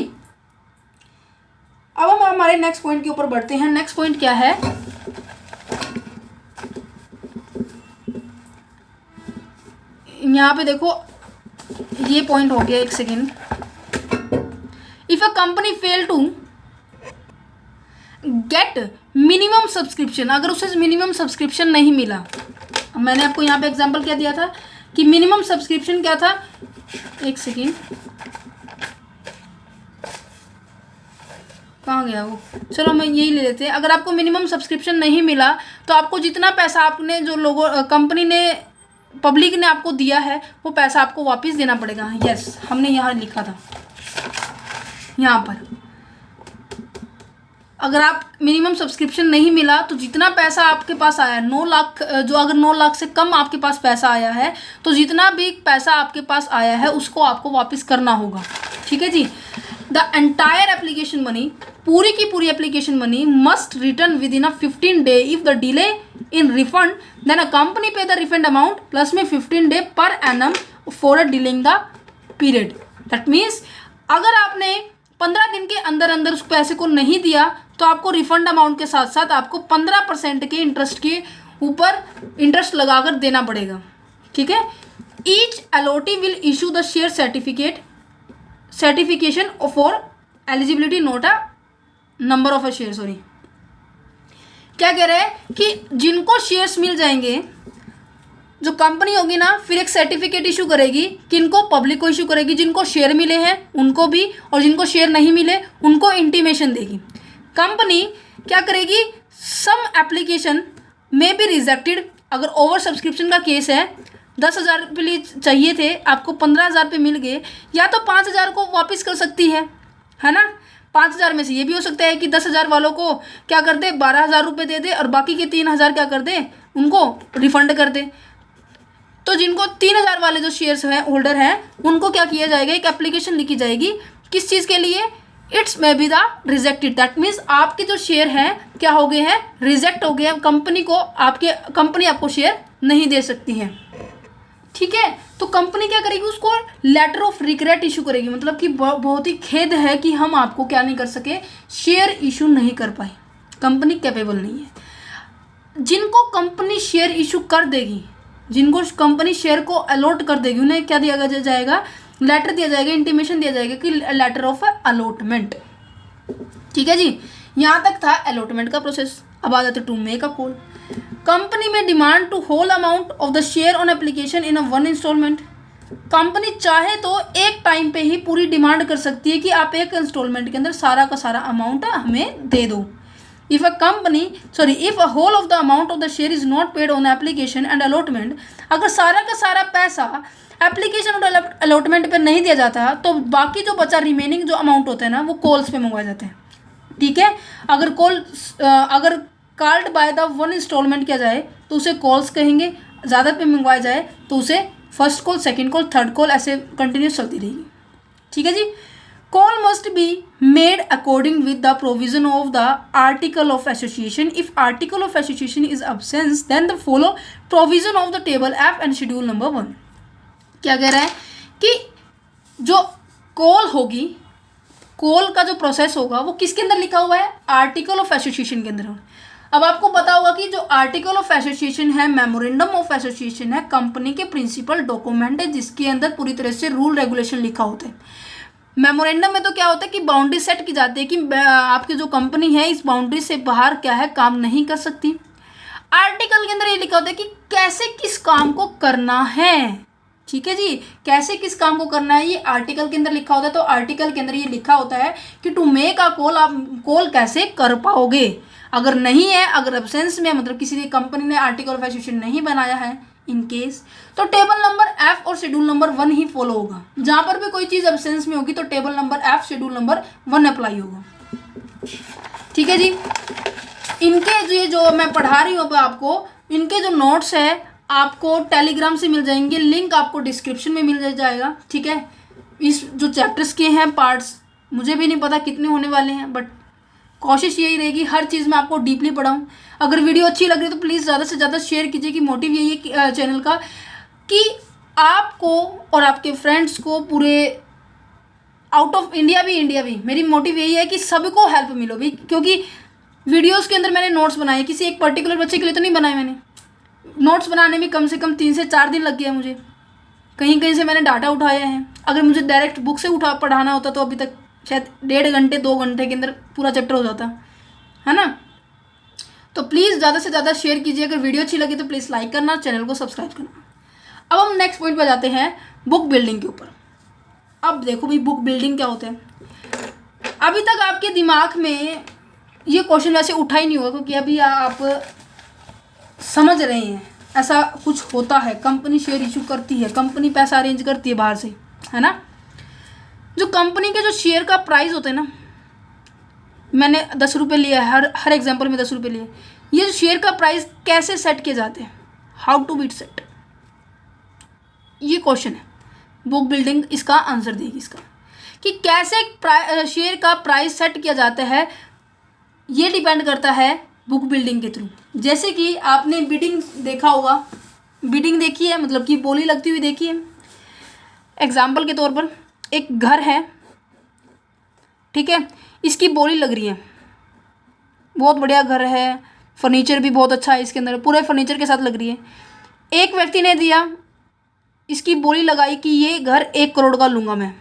अब हम हमारे नेक्स्ट पॉइंट के ऊपर बढ़ते हैं। नेक्स्ट पॉइंट क्या है, यहाँ पे देखो ये पॉइंट हो गया, एक second. If a company fail to get minimum subscription, अगर उसे मिनिमम सब्सक्रिप्शन नहीं मिला, मैंने आपको यहाँ पे एग्जांपल क्या दिया था कि मिनिमम सब्सक्रिप्शन क्या था, एक सेकेंड कहाँ गया वो, चलो मैं यही ले लेते हैं। अगर आपको मिनिमम सब्सक्रिप्शन नहीं मिला तो आपको जितना पैसा आपने जो लोगों कंपनी ने पब्लिक ने आपको दिया है वो पैसा आपको वापस देना पड़ेगा। यस, हमने यहाँ लिखा था, यहाँ पर अगर आप मिनिमम सब्सक्रिप्शन नहीं मिला तो जितना पैसा आपके पास आया 9 लाख, जो अगर 9 लाख से कम आपके पास पैसा आया है तो जितना भी पैसा आपके पास आया है उसको आपको वापस करना होगा, ठीक है जी। द एंटायर एप्लीकेशन मनी, पूरी की पूरी application money must return within a 15 day. If the delay in refund then a company pay the refund amount plus में 15 day per annum for a delaying the period. That means अगर आपने 15 दिन के अंदर अंदर उस पैसे को नहीं दिया तो आपको रिफंड अमाउंट के साथ साथ आपको 15% के इंटरेस्ट के ऊपर इंटरेस्ट लगाकर देना पड़ेगा, ठीक है। Each LOT will issue the share certification for eligibility note a number of a share, sorry क्या कह रहे हैं कि जिनको शेयर्स मिल जाएंगे, जो कंपनी होगी ना फिर एक सर्टिफिकेट इशू करेगी, किनको, पब्लिक को इशू करेगी, जिनको शेयर मिले हैं उनको भी और जिनको शेयर नहीं मिले उनको इंटीमेशन देगी। कंपनी क्या करेगी, सम एप्लीकेशन में भी रिजेक्टेड, अगर ओवर सब्सक्रिप्शन का केस है 10,000 रुपये लिए चाहिए थे आपको 15,000 पे मिल गए, या तो 5,000 को वापस कर सकती है ना। 5,000 में से ये भी हो सकता है कि 10,000 वालों को क्या कर दे 12,000 रुपये दे दे और बाकी के 3,000 क्या कर दे उनको रिफंड कर दे। तो जिनको 3,000 वाले जो शेयर्स हैं होल्डर हैं उनको क्या किया जाएगा, एक एप्लीकेशन लिखी जाएगी, किस चीज़ के लिए, it's may be the rejected. That means आपके जो शेयर हैं क्या हो गए हैं, रिजेक्ट हो गए, कंपनी आपको शेयर नहीं दे सकती है, ठीक है। तो कंपनी क्या करेगी, उसको लेटर ऑफ रिग्रेट इशू करेगी, मतलब कि बहुत ही खेद है कि हम आपको क्या नहीं कर सके, शेयर इशू नहीं कर पाए, कंपनी कैपेबल नहीं है। जिनको कंपनी शेयर इशू कर देगी, जिनको कंपनी शेयर को अलॉट कर देगी, उन्हें क्या दिया जाएगा, लेटर दिया जाएगा, इंटीमेशन दिया जाएगा कि लेटर ऑफ अलॉटमेंट, ठीक है जी। यहाँ तक था अलॉटमेंट का प्रोसेस। अब आ जाते to make a call. Company में demand to whole amount of the share on application in a 1 installment. Company चाहे तो एक टाइम पे ही पूरी डिमांड कर सकती है कि आप एक इंस्टॉलमेंट के अंदर सारा का सारा अमाउंट हमें दे दो। If a whole of the amount of the share is not paid on application and allotment, अगर सारा का सारा पैसा एप्लीकेशन और अलॉटमेंट पे नहीं दिया जाता तो बाकी जो बचा रिमेनिंग जो अमाउंट होता है ना वो कॉल्स पे मंगवाए जाते हैं, ठीक है। अगर कॉल्ड बाय द 1 इंस्टॉलमेंट किया जाए तो उसे कॉल्स कहेंगे, ज़्यादा पे मंगवाया जाए तो उसे first call, second call, third call, ऐसे कंटिन्यूस चलती रहेगी, ठीक है जी। Call must be made according with the provision of the article of association. If article of association is absence then the follow provision of the table F and schedule number 1। क्या कह रहा है कि जो कॉल होगी, call का जो process होगा वो किसके अंदर लिखा हुआ है, आर्टिकल ऑफ एसोसिएशन के अंदर। अब आपको पता होगा कि जो आर्टिकल ऑफ एसोसिएशन है, मेमोरेंडम ऑफ एसोसिएशन है, कंपनी के प्रिंसिपल डॉक्यूमेंट है जिसके अंदर पूरी तरह से रूल रेगुलेशन लिखा होता है। मेमोरेंडम में तो क्या होता है कि बाउंड्री सेट की जाती है कि आपकी जो कंपनी है इस बाउंड्री से बाहर क्या है काम नहीं कर सकती। आर्टिकल के अंदर ये लिखा होता है कि कैसे किस काम को करना है, ठीक है जी, कैसे किस काम को करना है ये आर्टिकल के अंदर लिखा होता है। तो आर्टिकल के अंदर ये लिखा होता है कि टू मेक अ कॉल, आप कॉल कैसे कर पाओगे। अगर नहीं है, अगर एब्सेंस में मतलब किसी कंपनी ने आर्टिकल ऑफ एसोसिएशन नहीं बनाया है इन केस, तो टेबल नंबर एफ और शेड्यूल नंबर 1 ही फॉलो होगा। जहाँ पर भी कोई चीज़ एब्सेंस में होगी तो table number F schedule number 1 apply होगा, ठीक है जी। इनके जो मैं पढ़ा रही हूँ अब आपको, इनके जो नोट्स है आपको टेलीग्राम से मिल जाएंगे, लिंक आपको डिस्क्रिप्शन में मिल जाएगा। ठीक है, इस जो चैप्टर्स के हैं पार्ट्स, मुझे भी नहीं पता कितने होने वाले हैं, बट कोशिश यही रहेगी हर चीज़ में आपको डीपली पढ़ाऊँ। अगर वीडियो अच्छी लग रही है तो प्लीज़ ज़्यादा से ज़्यादा शेयर कीजिए, कि मोटिव यही है चैनल का कि आपको और आपके फ्रेंड्स को, पूरे आउट ऑफ इंडिया भी मेरी मोटिव यही है कि सबको हेल्प मिलो भी, क्योंकि वीडियोस के अंदर मैंने नोट्स बनाए, किसी एक पर्टिकुलर बच्चे के लिए तो नहीं बनाए। मैंने नोट्स बनाने में कम से कम 3 से 4 दिन लग गया मुझे, कहीं कहीं से मैंने डाटा उठाया है। अगर मुझे डायरेक्ट बुक से पढ़ाना होता तो अभी तक शायद 1.5 घंटे 2 घंटे के अंदर पूरा चैप्टर हो जाता है ना। तो प्लीज़ ज़्यादा से ज़्यादा शेयर कीजिए। अगर वीडियो अच्छी लगी तो प्लीज़ लाइक करना, चैनल को सब्सक्राइब करना। अब हम नेक्स्ट पॉइंट पर जाते हैं, बुक बिल्डिंग के ऊपर। अब देखो भाई, बुक बिल्डिंग क्या होता है। अभी तक आपके दिमाग में ये क्वेश्चन वैसे उठा ही नहीं होगा, क्योंकि अभी आप समझ रहे हैं ऐसा कुछ होता है, कंपनी शेयर इशू करती है, कंपनी पैसा अरेंज करती है बाहर से, है ना। जो कंपनी के जो शेयर का प्राइस होता है ना, मैंने 10 रुपये लिया है, हर एग्जाम्पल में 10 रुपये लिए। ये जो शेयर का प्राइस कैसे सेट किए जाते हैं, हाउ टू बीट सेट, ये क्वेश्चन है। बुक बिल्डिंग इसका आंसर देगी, इसका कि कैसे शेयर का प्राइस सेट किया जाता है, ये डिपेंड करता है बुक बिल्डिंग के थ्रू। जैसे कि आपने बिडिंग देखा होगा, बिडिंग देखी है, मतलब कि बोली लगती हुई देखी है। एग्जाम्पल के तौर पर एक घर है, ठीक है, इसकी बोली लग रही है, बहुत बढ़िया घर है, फर्नीचर भी बहुत अच्छा है, इसके अंदर पूरे फर्नीचर के साथ लग रही है। एक व्यक्ति ने दिया, इसकी बोली लगाई कि ये घर 1 करोड़ का लूँगा मैं।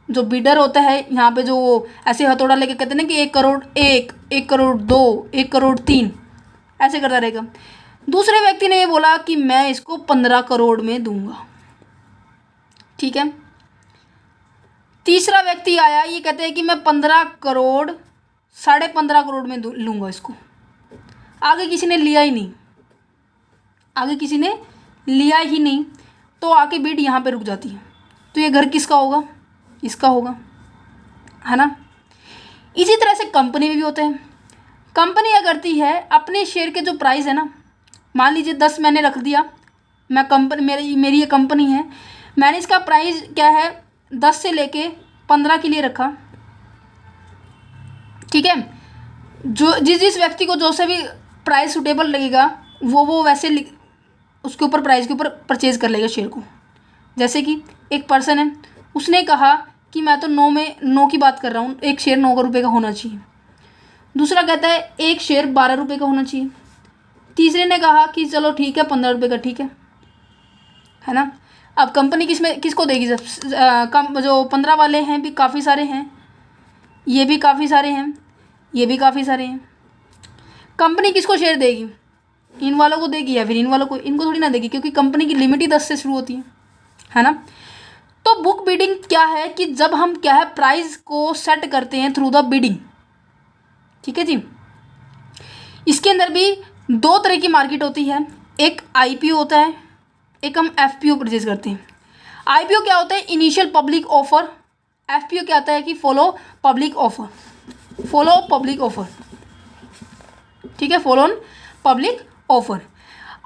जो बिडर होता है यहाँ पे, जो ऐसे हथौड़ा लेके कहते हैं ना कि 1 करोड़ 1, 1 करोड़ 2, 1 करोड़ 3, ऐसे करता रहेगा। दूसरे व्यक्ति ने ये बोला कि मैं इसको 15 करोड़ में दूंगा, ठीक है। तीसरा व्यक्ति आया, ये कहते हैं कि मैं 15 करोड़ 15.5 करोड़ में लूँगा इसको। आगे किसी ने लिया ही नहीं, आगे किसी ने लिया ही नहीं, तो आके बिड यहाँ पे रुक जाती है। तो ये घर किसका होगा, इसका होगा, है ना। इसी तरह से कंपनी में भी होते हैं। कंपनी क्या करती है, अपने शेयर के जो प्राइस है ना, मान लीजिए 10 मैंने रख दिया, मैं कंपनी, मेरी ये कंपनी है, मैंने इसका प्राइस क्या है 10 से लेके 15 के लिए रखा, ठीक है। जो जिस व्यक्ति को जो से भी प्राइस सुटेबल लगेगा वो वैसे उसके ऊपर, प्राइस के ऊपर परचेज कर लेगा शेयर को। जैसे कि एक पर्सन है, उसने कहा कि मैं तो 9 की बात कर रहा हूँ, एक शेयर 9 रुपये का होना चाहिए। दूसरा कहता है एक शेयर 12 रुपये का होना चाहिए। तीसरे ने कहा कि चलो ठीक है 15 रुपये का, ठीक है ना। अब कंपनी किसको देगी, जो 15 वाले हैं भी काफ़ी सारे हैं, ये भी काफ़ी सारे हैं, ये भी काफ़ी सारे हैं। कंपनी किसको शेयर देगी, इन वालों को देगी या फिर इन वालों को, इनको थोड़ी ना देगी, क्योंकि कंपनी की लिमिट ही 10 से शुरू होती है ना। तो बुक बिडिंग क्या है कि जब हम क्या है प्राइस को सेट करते हैं थ्रू द बिडिंग, ठीक है जी। इसके अंदर भी 2 तरह की मार्केट होती है, एक आईपीओ होता है, एक हम एफपीओ परचेज करते हैं। आईपीओ क्या होता है, इनिशियल पब्लिक ऑफर। एफपीओ क्या आता है कि follow public offer, follow public offer, ठीक है, follow on public offer.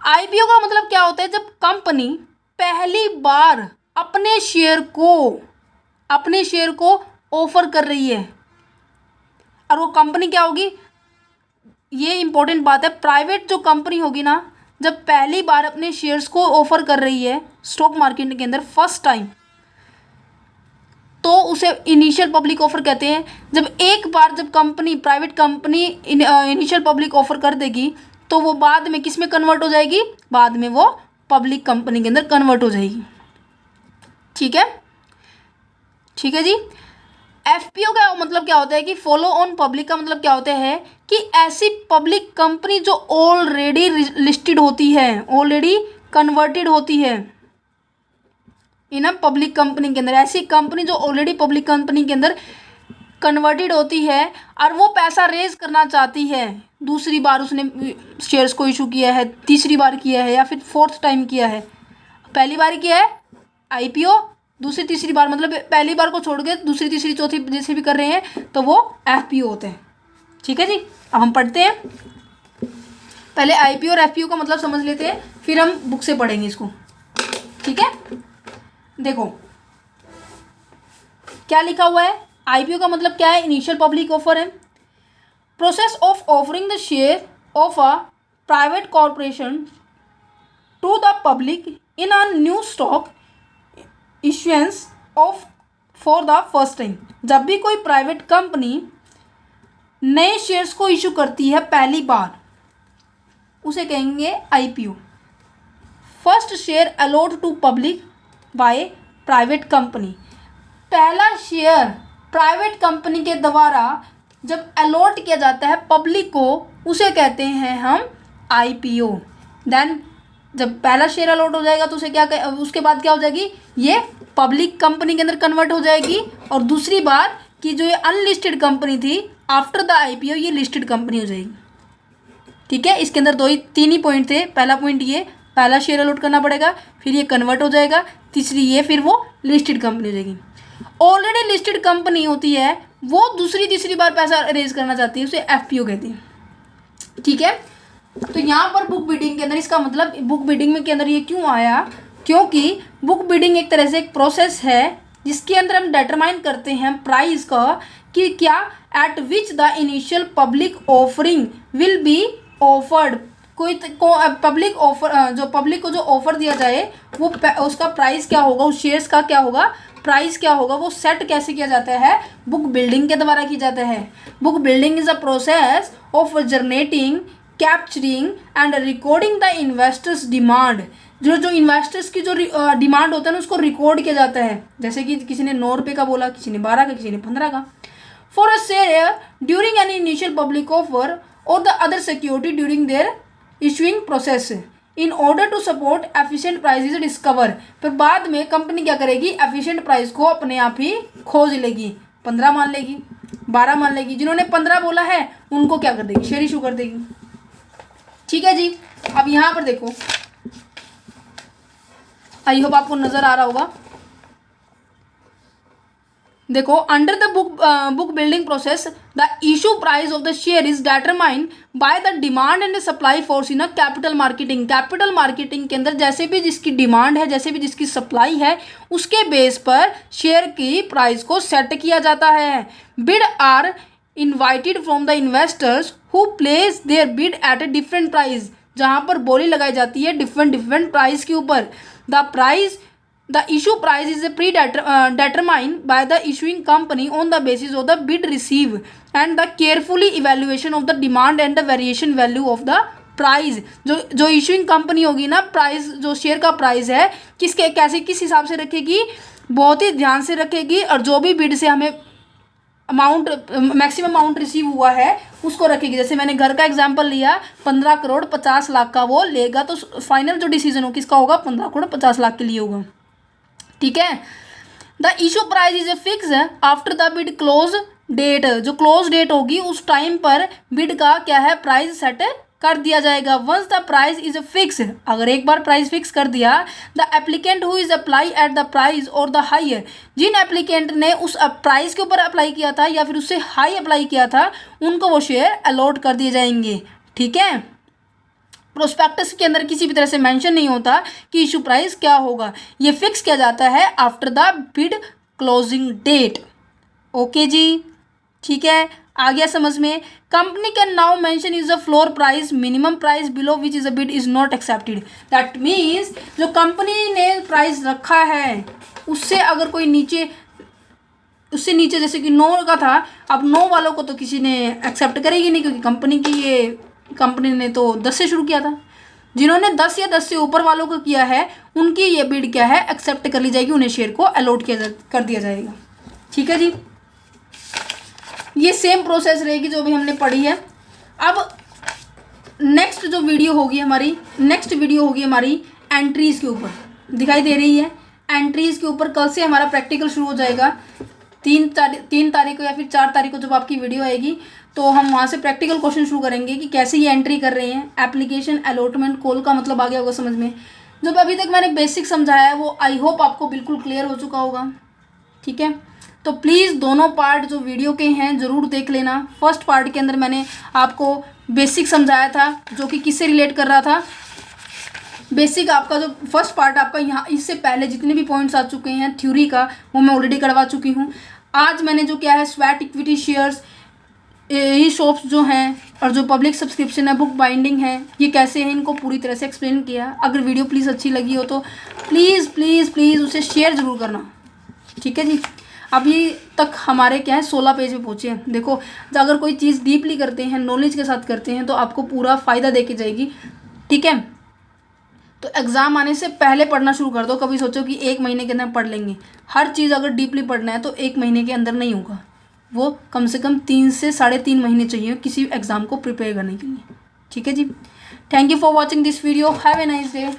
IPO का मतलब क्या होता है, जब कंपनी पहली बार अपने शेयर को ऑफर कर रही है, और वो कंपनी क्या होगी, ये इंपॉर्टेंट बात है, प्राइवेट जो कंपनी होगी ना, जब पहली बार अपने शेयर्स को ऑफर कर रही है स्टॉक मार्केट के अंदर फर्स्ट टाइम, तो उसे इनिशियल पब्लिक ऑफर कहते हैं। जब एक बार जब private company initial public offer कर देगी, तो वो बाद में किस में कन्वर्ट हो जाएगी, बाद में वो पब्लिक कंपनी के अंदर कन्वर्ट हो जाएगी, ठीक है, ठीक है जी। एफपीओ का मतलब क्या होता है कि फॉलो ऑन पब्लिक का मतलब क्या होता है कि ऐसी पब्लिक कंपनी जो ऑलरेडी लिस्टेड होती है, ऑलरेडी कन्वर्टेड होती है इन पब्लिक कंपनी के अंदर, ऐसी कंपनी जो ऑलरेडी पब्लिक कंपनी के अंदर कन्वर्टेड होती है और वो पैसा रेज करना चाहती है, दूसरी बार उसने शेयर्स को इशू किया है, तीसरी बार किया है या फिर 4th टाइम किया है। पहली बार किया है आईपीओ, दूसरी तीसरी बार मतलब पहली बार को छोड़ के दूसरी तीसरी चौथी जैसे भी कर रहे हैं तो वो एफपीओ होते हैं। ठीक है जी, अब हम पढ़ते हैं। पहले आईपीओ और एफपीओ का मतलब समझ लेते हैं, फिर हम बुक से पढ़ेंगे इसको। ठीक है, देखो क्या लिखा हुआ है। आईपीओ का मतलब क्या है, इनिशियल पब्लिक ऑफर है। Process of offering the share of a private corporation to the public in a new stock issuance of for the first time. जब भी कोई प्राइवेट कंपनी नए शेयर्स को इशू करती है पहली बार, उसे कहेंगे IPO. First share allot to public by private company. पहला शेयर प्राइवेट कंपनी के द्वारा जब अलॉट किया जाता है पब्लिक को, उसे कहते हैं हम आईपीओ। देन जब पहला शेयर अलॉट हो जाएगा तो उसे क्या उसके बाद क्या हो जाएगी, ये पब्लिक कंपनी के अंदर कन्वर्ट हो जाएगी। और दूसरी बार कि जो ये अनलिस्टेड कंपनी थी, आफ्टर द आईपीओ ये लिस्टेड कंपनी हो जाएगी। ठीक है, इसके अंदर तीन ही पॉइंट थे। पहला पॉइंट ये, पहला शेयर अलॉट करना पड़ेगा, फिर ये कन्वर्ट हो जाएगा, तीसरी ये, फिर वो लिस्टेड कंपनी हो जाएगी। ऑलरेडी लिस्टेड कंपनी होती है वो दूसरी तीसरी बार पैसा रेज करना चाहती है, उसे एफपीओ कहती है। ठीक है, तो यहाँ पर बुक बिडिंग के अंदर, इसका मतलब बुक बिडिंग में के अंदर ये क्यों आया, क्योंकि बुक बिडिंग एक तरह से एक प्रोसेस है जिसके अंदर हम डिटरमाइन करते हैं प्राइस का कि क्या eight which the initial public offering will be offered. कोई पब्लिक ऑफर, जो पब्लिक को जो ऑफर दिया जाए वो उसका प्राइस क्या होगा, उस शेयर्स का क्या होगा, प्राइस क्या होगा, वो सेट कैसे किया जाता है, बुक बिल्डिंग के द्वारा की जाता है। Book building is a process of generating, capturing and recording the investors demand. जो इन्वेस्टर्स की जो डिमांड होता है ना, उसको रिकॉर्ड किया जाता है। जैसे कि किसी ने 9 रुपये का बोला, किसी ने 12 का, किसी ने 15 का। For a share during an initial public offer और the other security during their issuing process in order to support efficient price discover. फिर बाद में कंपनी क्या करेगी, एफिशिएंट प्राइस को अपने आप ही खोज लेगी। 15 मान लेगी, 12 मान लेगी। जिन्होंने 15 बोला है उनको क्या कर देगी, शेयर इशू कर देगी। ठीक है जी, अब यहाँ पर देखो, आई होप आपको नजर आ रहा होगा। देखो, under the book building process the issue price of the share is determined by the demand and supply force in a capital marketing. Capital marketing के अंदर जैसे भी जिसकी डिमांड है, जैसे भी जिसकी सप्लाई है, उसके बेस पर शेयर की प्राइस को सेट किया जाता है। Bid are invited from the investors who place their bid at a different price. जहाँ पर बोली लगाई जाती है डिफरेंट प्राइस के ऊपर। The issue price is determined by the issuing company on the basis of the bid received and the carefully evaluation of the demand and the variation value of the price। जो issuing company होगी ना, price जो share का price है किसके कैसे किस हिसाब से रखेगी, बहुत ही ध्यान से रखेगी। और जो भी बिड से हमें अमाउंट मैक्सिमम अमाउंट रिसीव हुआ है उसको रखेगी। जैसे मैंने घर का एग्जांपल लिया, 15 करोड़ 50 लाख का वो लेगा, तो फाइनल जो डिसीजन हो किसका होगा, 15 करोड़ 50 लाख के लिए होगा। ठीक है, the issue price is a fix after the bid close date. जो क्लोज डेट होगी उस टाइम पर बिड का क्या है, प्राइस सेट कर दिया जाएगा। Once the price is fix, अगर एक बार प्राइस फिक्स कर दिया, the applicant who is apply at the price और द हायर। जिन एप्लीकेंट ने उस प्राइस के ऊपर अप्लाई किया था या फिर उससे हाई अप्लाई किया था, उनको वो शेयर अलॉट कर दिए जाएंगे। ठीक है, प्रोस्पेक्टस के अंदर किसी भी तरह से मेंशन नहीं होता कि इशू प्राइस क्या होगा, ये फिक्स किया जाता है after the bid closing date. Okay जी, ठीक है, आ गया समझ में। Company can now mention is a floor price, minimum price below which is a bid is not accepted. That means जो कंपनी ने प्राइस रखा है उससे अगर कोई नीचे, उससे नीचे जैसे कि 9 का था, अब 9 वालों को तो किसी ने एक्सेप्ट करेगी नहीं, क्योंकि कंपनी ने तो 10 से शुरू किया था। जिन्होंने 10 या 10 से ऊपर वालों को किया है उनकी ये बिड क्या है, एक्सेप्ट कर ली जाएगी, उन्हें शेयर को अलॉट कर दिया जाएगा। ठीक है जी, ये सेम प्रोसेस रहेगी जो भी हमने पढ़ी है। अब नेक्स्ट वीडियो होगी हमारी एंट्रीज के ऊपर, दिखाई दे रही है एंट्रीज के ऊपर। कल से हमारा प्रैक्टिकल शुरू हो जाएगा, 3 तारीख को या फिर 4 तारीख को जब आपकी वीडियो आएगी तो हम वहाँ से प्रैक्टिकल क्वेश्चन शुरू करेंगे कि कैसे ये एंट्री कर रहे हैं। एप्लीकेशन अलॉटमेंट कॉल का मतलब आ गया होगा समझ में। जो अभी तक मैंने बेसिक समझाया है वो आई होप आपको बिल्कुल क्लियर हो चुका होगा। ठीक है, तो प्लीज़ दोनों पार्ट जो वीडियो के हैं ज़रूर देख लेना। फर्स्ट पार्ट के अंदर मैंने आपको बेसिक समझाया था, जो कि किससे रिलेट कर रहा था। बेसिक आपका जो फर्स्ट पार्ट आपका यहाँ इससे पहले जितने भी पॉइंट्स आ चुके हैं थ्योरी का, वो मैं ऑलरेडी करवा चुकी हूँ। आज मैंने जो क्या है स्वैट इक्विटी शेयर्स, ई शॉप्स जो हैं और जो पब्लिक सब्सक्रिप्शन है, बुक बाइंडिंग है, ये कैसे हैं, इनको पूरी तरह से एक्सप्लेन किया। अगर वीडियो प्लीज़ अच्छी लगी हो तो प्लीज़ प्लीज़ प्लीज़ उसे शेयर ज़रूर करना। ठीक है जी, अभी तक हमारे क्या है 16 पेज पे पहुँचे हैं। देखो, अगर कोई चीज़ डीपली करते हैं, नॉलेज के साथ करते हैं, तो आपको पूरा फ़ायदा दे के जाएगी। ठीक है, तो एग्ज़ाम आने से पहले पढ़ना शुरू कर दो। कभी सोचो कि 1 महीने के अंदर पढ़ लेंगे। हर चीज़ अगर डीपली पढ़ना है तो 1 महीने के अंदर नहीं होगा, वो कम से कम 3 से 3.5 महीने चाहिए किसी एग्ज़ाम को प्रिपेयर करने के लिए। ठीक है जी, thank you for watching this video, have a nice day.